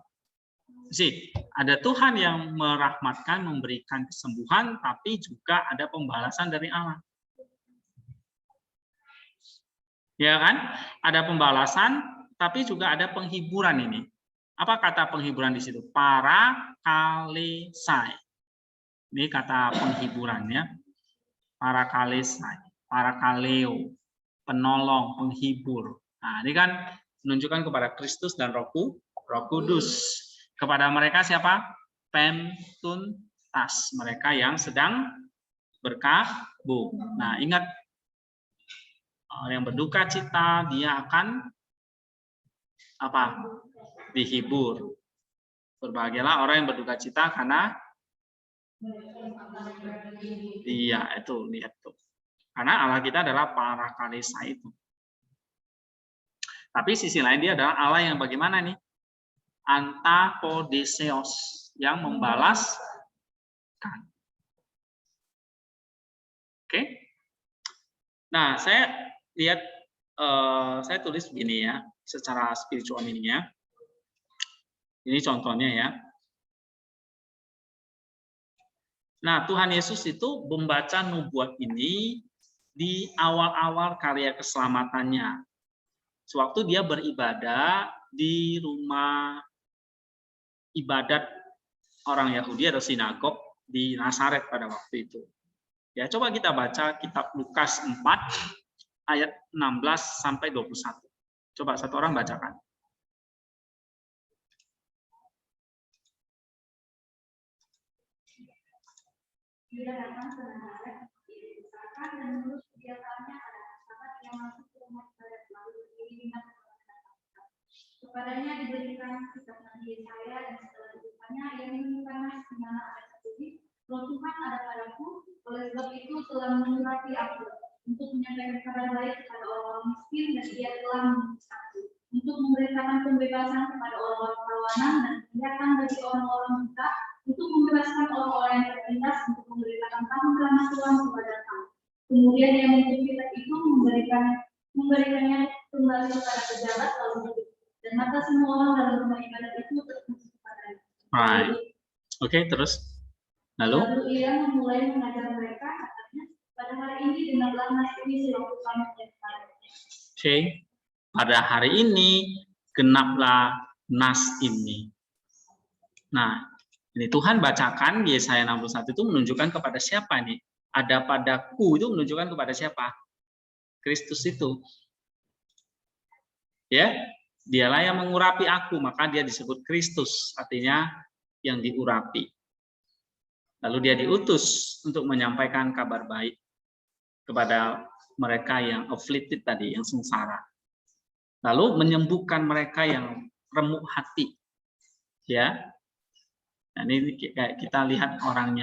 Jadi, ada Tuhan yang merahmatkan, memberikan kesembuhan, tapi juga ada pembalasan dari Allah. Ya kan? Ada pembalasan, tapi juga ada penghiburan ini. Apa kata penghiburan di situ? Parakalesai. Ini kata penghiburannya. Parakalesai, parakaleo, penolong, penghibur. Nah, ini kan menunjukkan kepada Kristus dan Roh Kudus. Kepada mereka siapa? Pentuntas, mereka yang sedang berkabung. Nah, ingat, yang berduka cita dia akan apa? Dihibur. Berbahagialah orang yang berduka cita karena dia itu, lihat tuh. Karena Allah kita adalah Parakalesa itu. Tapi sisi lain dia adalah Allah yang bagaimana nih? Antapodeseos, yang membalaskan. Oke. Nah, saya lihat, saya tulis begini ya, secara spiritual meaning-nya. Ini contohnya ya. Nah, Tuhan Yesus itu membaca nubuat ini di awal-awal karya keselamatannya. Sewaktu dia beribadah di rumah ibadat orang Yahudi atau sinagog di Nazaret pada waktu itu. Ya, coba kita baca kitab Lukas 4 ayat 16 sampai 21. Coba satu orang bacakan. Dia datang ke Nazaret, dibesarkan dan menurut kebiasaannya ada sahabat yang masuk ke rumah ibadat lalu berdiri di Kepadanya diberikan kitab Nabi Yesaya dan setelah dibukanya ia menemukan nas di mana ada tertulis, Roh Tuhan ada padaku, oleh sebab itu telah mengurapi aku untuk menyampaikan kabar baik kepada orang-orang miskin dan dia telah mengutus aku untuk memberitakan pembebasan kepada orang-orang tawanan dan penglihatan bagi orang-orang buta, untuk membebaskan orang-orang yang tertindas, untuk memberitakan tahun keramat Tuhan kepada kamu. Kemudian dia menutup kitab itu memberikannya kembali kepada pejabat lalu hidup. Dan mata semua orang dalam rumah ibadat itu tertuju kepadanya. Right. Oke, terus. Lalu ia memulai mengajar mereka, katanya, pada hari ini dengarlah nas ini selalu kami menyertai. Oke, pada hari ini genaplah nas ini. Nah, ini Tuhan bacakan Yesaya 61 itu menunjukkan kepada siapa nih? Ada padaku itu menunjukkan kepada siapa? Kristus itu. Ya, dialah yang mengurapi aku, maka dia disebut Kristus, artinya yang diurapi. Lalu dia diutus untuk menyampaikan kabar baik kepada mereka yang afflicted tadi, yang sengsara. Lalu menyembuhkan mereka yang remuk hati. Ya. Nah, ini kayak kita lihat orang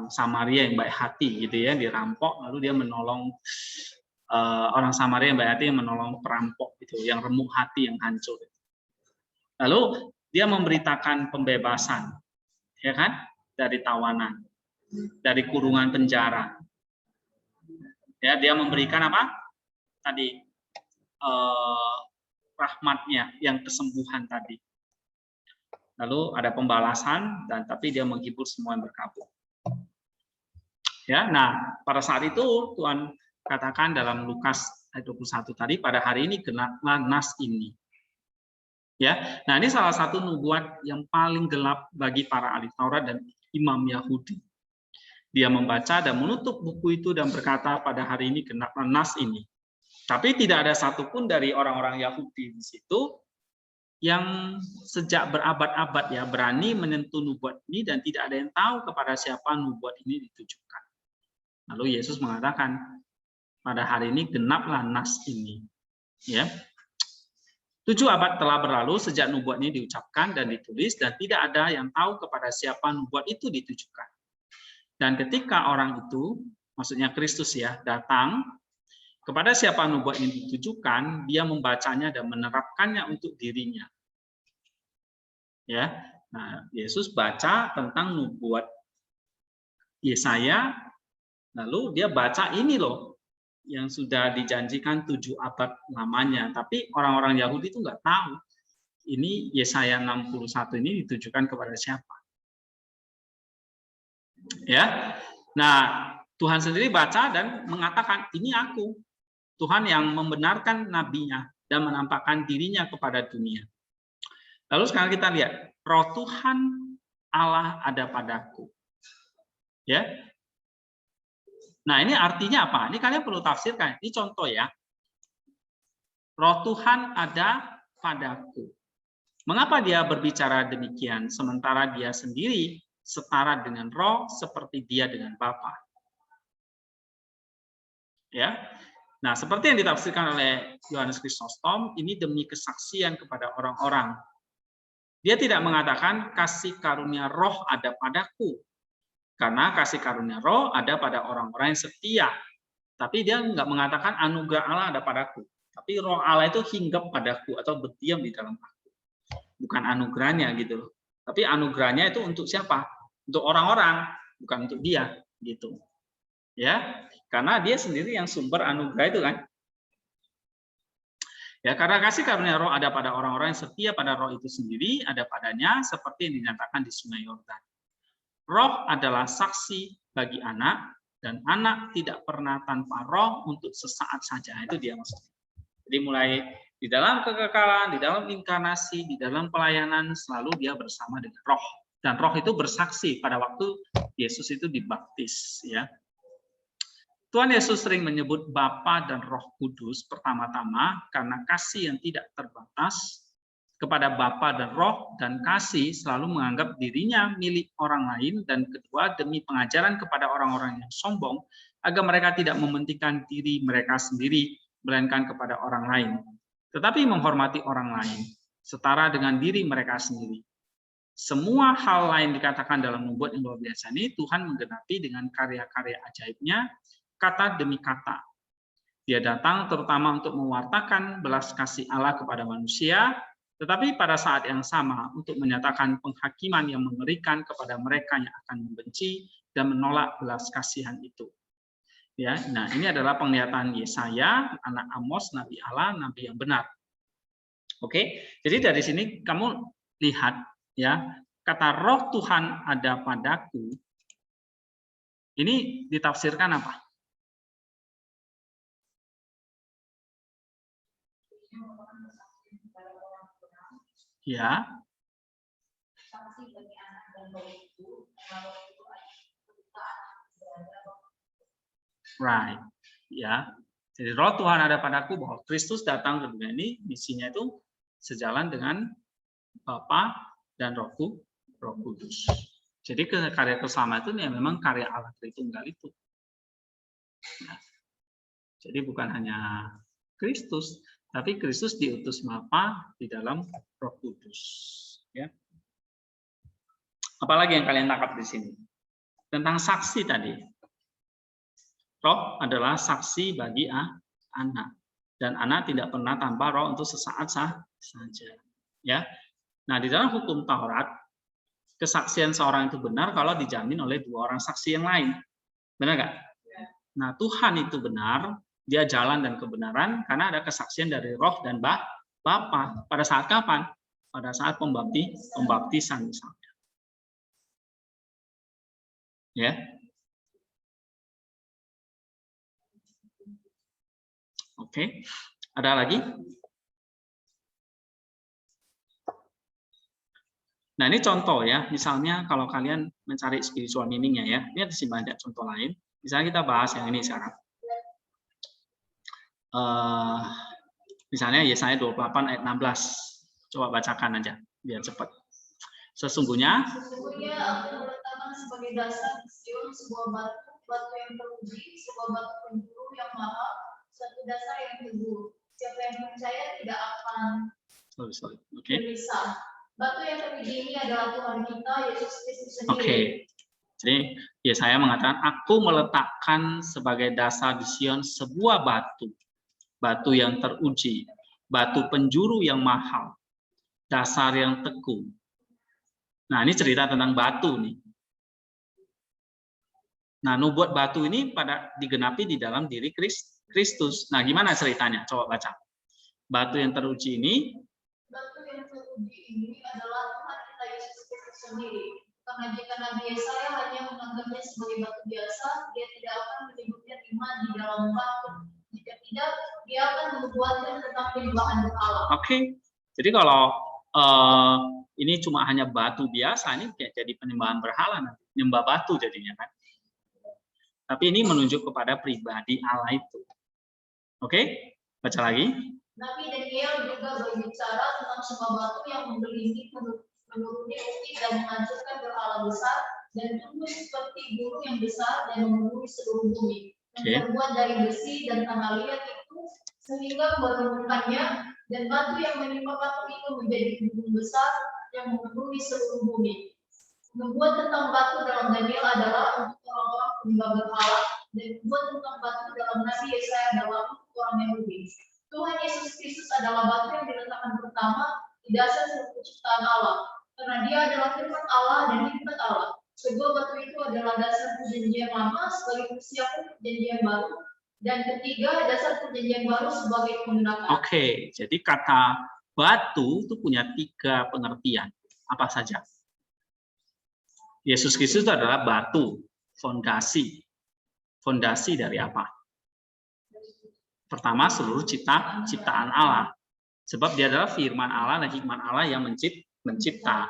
Samaria yang baik hati gitu ya, dirampok lalu dia menolong orang Samaria yang baik hati yang menolong perampok gitu, yang remuk hati, yang hancur. Lalu dia memberitakan pembebasan, ya kan, dari tawanan, dari kurungan penjara. Ya, dia memberikan apa? Tadi rahmatnya, yang kesembuhan tadi. Lalu ada pembalasan tapi dia menghibur semua yang berkabung. Ya, nah pada saat itu Tuhan katakan dalam Lukas ayat 21 tadi, pada hari ini genaplah nas ini. Ya, nah ini salah satu nubuat yang paling gelap bagi para ahli Taurat dan imam Yahudi. Dia membaca dan menutup buku itu dan berkata, pada hari ini genaplah nas ini. Tapi tidak ada satupun dari orang-orang Yahudi di situ yang sejak berabad-abad ya berani menyentuh nubuat ini dan tidak ada yang tahu kepada siapa nubuat ini ditujukan. Lalu Yesus mengatakan, pada hari ini genaplah nas ini. Ya. 7 abad telah berlalu sejak nubuat ini diucapkan dan ditulis dan tidak ada yang tahu kepada siapa nubuat itu ditujukan. Dan ketika orang itu, maksudnya Kristus ya, datang kepada siapa nubuat ini ditujukan, dia membacanya dan menerapkannya untuk dirinya. Ya, nah Yesus baca tentang nubuat Yesaya, lalu dia baca ini loh, yang sudah dijanjikan 7 abad lamanya. Tapi orang-orang Yahudi itu nggak tahu ini Yesaya 61 ini ditujukan kepada siapa. Ya, nah Tuhan sendiri baca dan mengatakan ini aku. Tuhan yang membenarkan nabinya dan menampakkan dirinya kepada dunia. Lalu sekarang kita lihat, Roh Tuhan Allah ada padaku. Ya. Nah, ini artinya apa? Ini kalian perlu tafsirkan. Ini contoh ya. Roh Tuhan ada padaku. Mengapa dia berbicara demikian sementara dia sendiri setara dengan Roh seperti dia dengan Bapa? Ya. Nah, seperti yang ditafsirkan oleh Yohanes Chrysostom, ini demi kesaksian kepada orang-orang. Dia tidak mengatakan kasih karunia Roh ada padaku, karena kasih karunia Roh ada pada orang-orang yang setia. Tapi dia nggak mengatakan anugerah Allah ada padaku, tapi Roh Allah itu hinggap padaku atau berdiam di dalam aku. Bukan anugerahnya gitu loh. Tapi anugerahnya itu untuk siapa? Untuk orang-orang, bukan untuk dia gitu. Ya, karena dia sendiri yang sumber anugerah itu kan. Ya, karena kasih karunia Roh ada pada orang-orang yang setia pada Roh itu sendiri, ada padanya seperti yang dinyatakan di Sungai Yordan. Roh adalah saksi bagi anak, dan anak tidak pernah tanpa Roh untuk sesaat saja. Itu dia maksudnya. Jadi mulai di dalam kekekalan, di dalam inkarnasi, di dalam pelayanan, selalu dia bersama dengan Roh. Dan Roh itu bersaksi pada waktu Yesus itu dibaptis, ya. Tuhan Yesus sering menyebut Bapa dan Roh Kudus pertama-tama karena kasih yang tidak terbatas kepada Bapa dan Roh, dan kasih selalu menganggap dirinya milik orang lain, dan kedua demi pengajaran kepada orang-orang yang sombong agar mereka tidak mementingkan diri mereka sendiri melainkan kepada orang lain. tetapi menghormati orang lain, setara dengan diri mereka sendiri. Semua hal lain dikatakan dalam nubuat yang luar biasa ini, Tuhan menggenapi dengan karya-karya ajaibnya, kata demi kata. Dia datang terutama untuk mewartakan belas kasih Allah kepada manusia, tetapi pada saat yang sama untuk menyatakan penghakiman yang mengerikan kepada mereka yang akan membenci dan menolak belas kasihan itu. Ya, nah ini adalah penglihatan Yesaya, anak Amos, nabi Allah, nabi yang benar. Oke, jadi dari sini kamu lihat ya, kata Roh Tuhan ada padaku. Ini ditafsirkan apa? Ya. Right. Ya. Jadi Roh Tuhan ada padaku, bahwa Kristus datang ke dunia ini, misinya itu sejalan dengan Bapa dan Roh Kudus. Jadi karya keselamatan itu ya memang karya Allah Tritunggal itu. Nah, jadi bukan hanya Kristus, tapi Kristus diutus Bapa di dalam Roh Kudus. Ya. Apalagi yang kalian tangkap di sini? Tentang saksi tadi. Roh adalah saksi bagi anak, dan anak tidak pernah tanpa roh untuk sesaat saja. Ya, nah di dalam hukum Taurat kesaksian seorang itu benar kalau dijamin oleh dua orang saksi yang lain, benar nggak? Nah Tuhan itu benar, dia jalan dan kebenaran karena ada kesaksian dari Roh dan Bapa. Pada saat kapan? Pada saat pembaptisan misalnya. Ya. Oke, ada lagi? Nah ini contoh ya, misalnya kalau kalian mencari spiritual meaning-nya ya, ini ada sih banyak contoh lain. Misalnya kita bahas yang ini sekarang. Misalnya Yesaya 28 ayat 16. Coba bacakan aja, biar cepat. Sesungguhnya aku meletakkan sebagai dasar di Sion sebuah batu yang teruji, sebuah batu penjuru yang mahal, satu dasar yang teguh. Siapa yang percaya tidak akan gelisah. Batu yang teruji ini adalah Tuhan kita, Yesus Kristus sendiri. Oke. Jadi Yesaya mengatakan, aku meletakkan sebagai dasar di Sion sebuah batu yang teruji, batu penjuru yang mahal, dasar yang teguh. Nah ini cerita tentang batu nih. Nah nubuat batu ini pada digenapi di dalam diri Kristus. Nah, gimana ceritanya? Coba baca. Batu yang teruji ini. Batu yang teruji ini adalah Tuhan kita Yesus Kristus sendiri. Karena jika Nabi Yesaya hanya menganggapnya sebagai batu biasa, dia tidak akan menyebutnya iman di dalam batu. Jika tidak, dia akan membuatnya tentang penyembahan berhala. Oke. Jadi kalau ini cuma hanya batu biasa, ini jadi penyembahan berhala nanti. Nyembah batu jadinya kan. Tapi ini menunjuk kepada pribadi Allah itu. Oke, baca lagi. Nabi Daniel juga berbicara tentang sebuah batu yang menggelinding menuruni bukit dan menghancurkan berhala besar dan tumbuh seperti gunung yang besar dan memenuhi seluruh bumi. Yang terbuat dari besi dan tanah liat itu sehingga menemukannya, dan batu yang menimpa batu itu menjadi gunung besar yang memenuhi seluruh bumi. Membuat tentang batu dalam Daniel adalah untuk orang-orang penyembah berhala, dan membuat tentang batu dalam Nabi Yesaya adalah untuk orang Yahudi. Tuhan Yesus Kristus adalah batu yang diletakkan pertama di dasar seluruh ciptaan Allah, karena dia adalah firman Allah dan hikmat Allah. Kedua batu itu adalah dasar perjanjian lama sebagai persiapan perjanjian baru, dan ketiga dasar perjanjian baru sebagai penggenapan. Oke, jadi kata batu itu punya 3 pengertian. Apa saja? Yesus Kristus itu adalah batu, fondasi. Fondasi dari apa? Pertama, seluruh ciptaan Allah. Sebab dia adalah firman Allah dan hikmat Allah yang mencipta.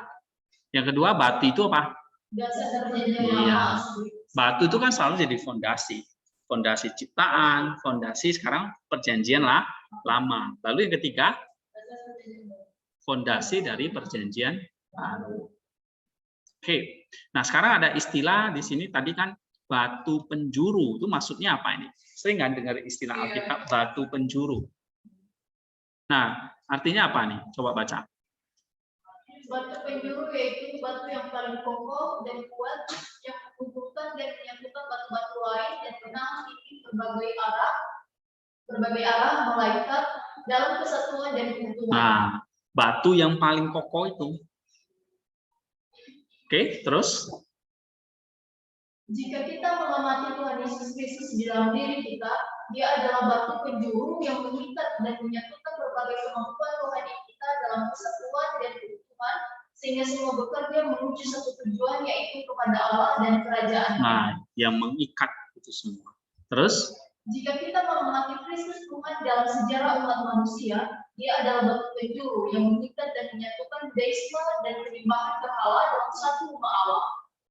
Yang kedua, batu itu apa? Iya. Batu itu kan selalu jadi fondasi. Fondasi ciptaan, fondasi sekarang perjanjian lama. Lalu yang ketiga, fondasi dari perjanjian baru. Oke. Nah, sekarang ada istilah di sini tadi kan batu penjuru. Itu maksudnya apa ini? Sering kan dengar istilah Alkitab batu penjuru. Nah, artinya apa nih? Coba baca. Batu penjuru yaitu batu yang paling kokoh dan kuat yang menghubungkan dan menyatukan batu-batu lain dan menahan titik berbagai arah malaikat dalam kesatuan dan keutuhan. Nah, batu yang paling kokoh itu. Oke, terus? Jika kita mengamati Tuhan Yesus Kristus di dalam diri kita, Dia adalah batu penjuru yang mengikat dan menyatukan berbagai kemampuan rohani kita dalam kesatuan dan keutuhan, sehingga semua bekerja menuju satu tujuan, yaitu kepada Allah dan kerajaan. Nah, yang mengikat itu semua. Terus? Jika kita mengamati Kristus Tuhan dalam sejarah umat manusia, Dia adalah batu penjuru yang mengikat dan menyatukan deisme dan penyembahan berhala dalam satu rumah Allah,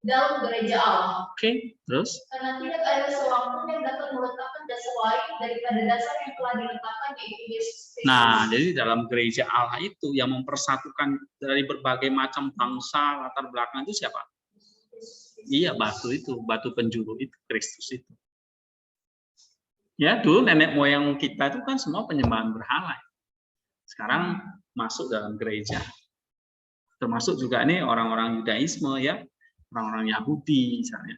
dalam gereja Allah. Oke, terus? Karena tidak ada seorang pun yang dapat meletakkan dasar lain daripada dasar yang telah diletakkan, yaitu Yesus Kristus. Nah, jadi dalam gereja Allah itu yang mempersatukan dari berbagai macam bangsa, latar belakang itu siapa? Iya, batu itu, batu penjuru itu, Kristus itu. Ya, dulu nenek moyang kita itu kan semua penyembahan berhala. Sekarang masuk dalam gereja. Termasuk juga ini orang-orang Yudaisme ya, orang-orang Yahudi misalnya.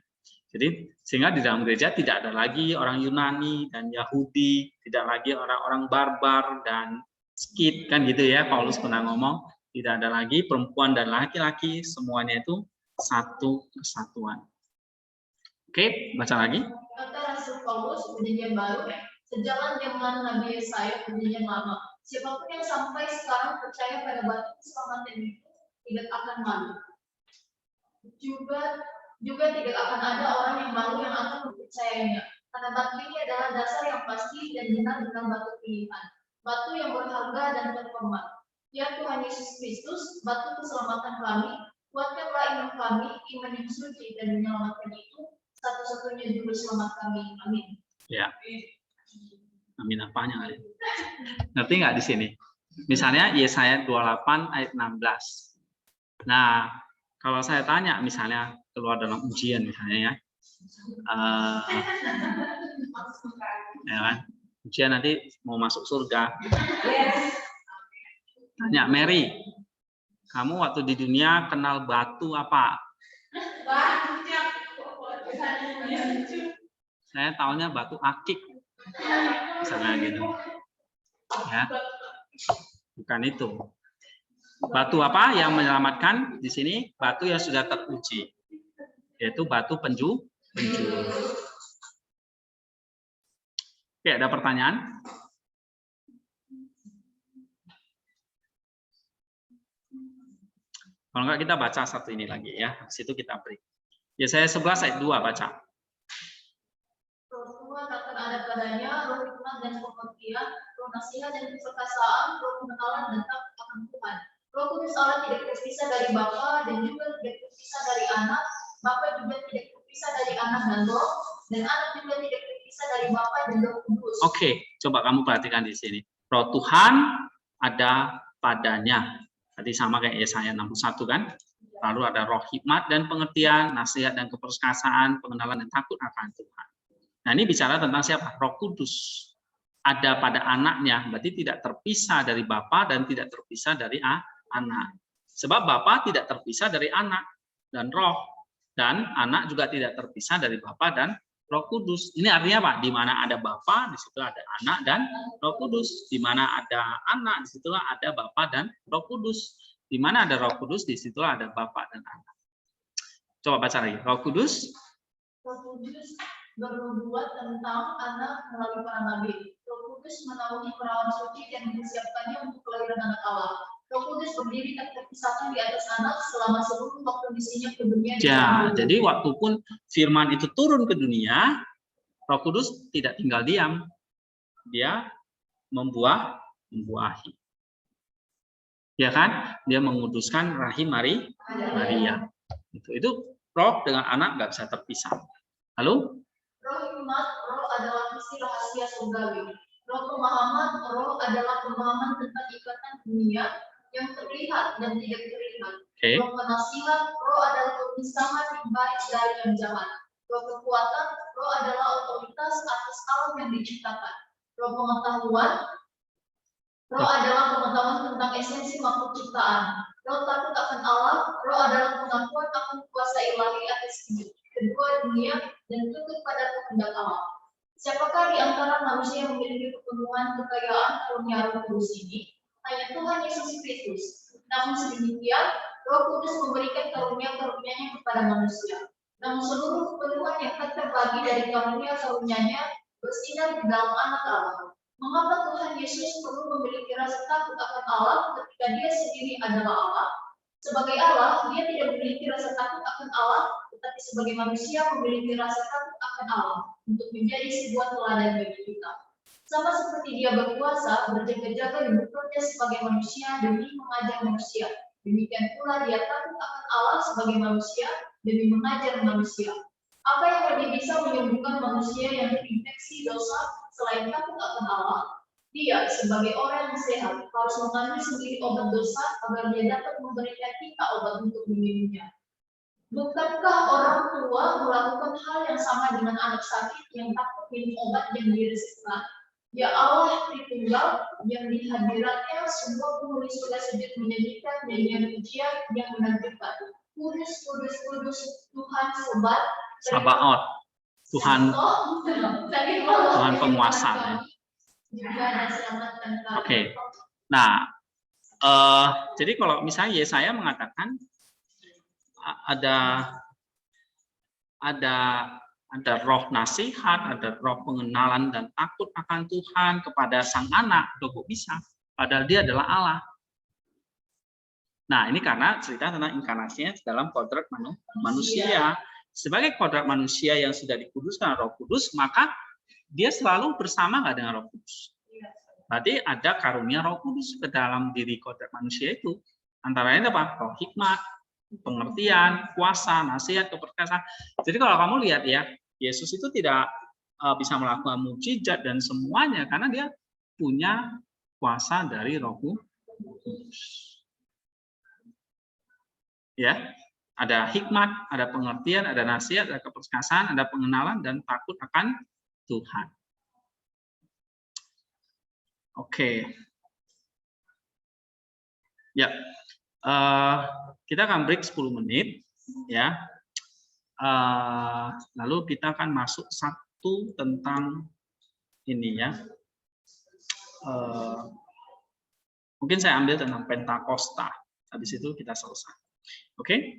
Jadi sehingga di dalam gereja tidak ada lagi orang Yunani dan Yahudi, tidak lagi orang-orang barbar dan skit kan gitu ya. Paulus pernah ngomong, tidak ada lagi perempuan dan laki-laki, semuanya itu satu kesatuan. Oke, baca lagi. Kata Rasul Paulus, Perjanjian Baru, sejalan dengan Nabi Yesaya, Perjanjian Lama. Siapapun yang sampai sekarang percaya pada batu keselamatan itu tidak akan malu. Juga tidak akan ada orang yang malu yang akan mempercayainya. Karena batu ini adalah dasar yang pasti dan benar dengan batu pilihan. Batu yang berharga dan terhormat. Ya Tuhan Yesus Kristus, batu keselamatan kami, kuatkanlah iman kami, iman yang suci dan menyelamatkan itu, satu-satunya juru selamat kami. Amin. Ya. Amin apanya? Ngerti nggak di sini? Misalnya Yesaya 28 ayat 16. Nah, kalau saya tanya misalnya keluar dalam ujian misalnya ya, ya kan? Ujian nanti mau masuk surga. Tanya Mary, kamu waktu di dunia kenal batu apa? Saya taunya batu akik, misalnya gitu. Ya, bukan itu. Batu apa yang menyelamatkan di sini? Batu yang sudah teruji, yaitu batu penjuru. Oke, ada pertanyaan? Kalau enggak kita baca satu ini lagi ya. Habis itu kita break. Yesaya 11 ayat 2 baca. Roh Tuhan akan ada padanya, roh hikmat dan pengertian, roh nasihat dan keperkasaan, roh pengenalan dan takut akan Tuhan. Roh Kudus Allah tidak terpisah dari Bapa dan juga tidak terpisah dari Anak. Bapa juga tidak terpisah dari Anak dan Roh, dan Anak juga tidak terpisah dari Bapa dan Roh Kudus. Oke, coba kamu perhatikan di sini. Roh Tuhan ada padanya. Tadi sama kayak Yesaya 61 kan? Lalu ada roh hikmat dan pengertian, nasihat dan keperkasaan, pengenalan dan takut akan Tuhan. Nah, ini bicara tentang siapa? Roh Kudus. Ada pada anaknya, berarti tidak terpisah dari Bapa dan tidak terpisah dari anak. Sebab Bapa tidak terpisah dari anak dan roh, dan anak juga tidak terpisah dari Bapa dan Roh Kudus. Ini artinya apa? Di mana ada Bapa, di situ ada anak dan Roh Kudus. Di mana ada anak, di situlah ada Bapa dan Roh Kudus. Di mana ada Roh Kudus, di situlah ada Bapa dan anak. Coba baca lagi. Roh Kudus. Roh Kudus bernubuat tentang anak melalui para nabi. Roh Kudus menaungi perawan suci dan mempersiapkannya untuk kelahiran anak Allah. Roh Kudus berdiri tak terpisahkan di atas anak selama seluruh waktu misinya ke dunia. Ya, jadi waktu pun firman itu turun ke dunia, Roh Kudus tidak tinggal diam. Dia membuahi. Ya kan? Dia menguduskan rahim Maria. Itu roh dengan anak nggak bisa terpisah. Lalu? Roh hikmat, roh adalah misi rahasia surgawi. Roh pemahaman, roh adalah pemahaman tentang ikatan dunia yang terlihat dan tidak terlihat. Okay. Roh penasihat, roh adalah pemisahan yang baik dari yang jahat. Roh kekuatan, roh adalah otoritas atas alam yang diciptakan. Roh pengetahuan, Roh adalah pengetahuan tentang esensi makhluk ciptaan. Roh takut akan Allah. Roh adalah pengakuan akan kuasa ilahi atas kedua dunia dan tunduk pada kehendak Allah. Siapakah di antara manusia yang memiliki kepenuhan kekayaan karunia Roh Kudus ini? Hanya Tuhan Yesus Kristus. Namun sedemikian, Roh Kudus memberikan karunia-karunia-Nya kepada manusia. Namun seluruh kepenuhan yang terbagi dari karunia-karunia-Nya bersinar di dalam Anak Allah. Mengapa Tuhan Yesus perlu memiliki rasa takut akan Allah ketika Dia sendiri adalah Allah? Sebagai Allah, Dia tidak memiliki rasa takut akan Allah, tetapi sebagai manusia memiliki rasa takut akan Allah untuk menjadi sebuah teladan bagi kita. Sama seperti Dia berkuasa, berjaga-jaga dan bekerja sebagai manusia demi mengajar manusia. Demikian pula Dia takut akan Allah sebagai manusia demi mengajar manusia. Apa yang lebih bisa menyembuhkan manusia yang terinfeksi dosa selain takut akan Allah? Dia sebagai orang yang sehat harus mengambil sendiri obat dosa agar Dia dapat memberikan kita obat untuk meminumnya. Bukankah orang tua melakukan hal yang sama dengan anak sakit yang takut minum obat yang diresepkan? Ya Allah Tritunggal, yang di hadiratnya semua penghuni surga sujud menyanyikan nyanyian pujian yang menakjubkan. Kudus, kudus, kudus, Tuhan Sabaoth, Tuhan penguasa. Oke. Nah, jadi kalau misalnya Yesaya mengatakan ada roh nasihat, ada roh pengenalan dan takut akan Tuhan kepada sang anak, kok bisa? Padahal Dia adalah Allah. Nah, ini karena cerita tentang inkarnasinya dalam kodrat manusia. Sebagai kodrat manusia yang sudah dikuduskan Roh Kudus, maka Dia selalu bersama nggak dengan Roh Kudus. Berarti ada karunia Roh Kudus ke dalam diri kodrat manusia itu. Antara lain apa? Roh hikmat, pengertian, kuasa, nasihat, keperkasaan. Jadi kalau kamu lihat ya, Yesus itu tidak bisa melakukan mukjizat dan semuanya karena Dia punya kuasa dari Roh Kudus. Ya, ada hikmat, ada pengertian, ada nasihat, ada keperkasaan, ada pengenalan dan takut akan Tuhan. Oke. Ya. Kita akan break 10 menit ya. Lalu kita akan masuk satu tentang ini ya. Mungkin saya ambil tentang Pentakosta. Habis itu kita selesai. Oke?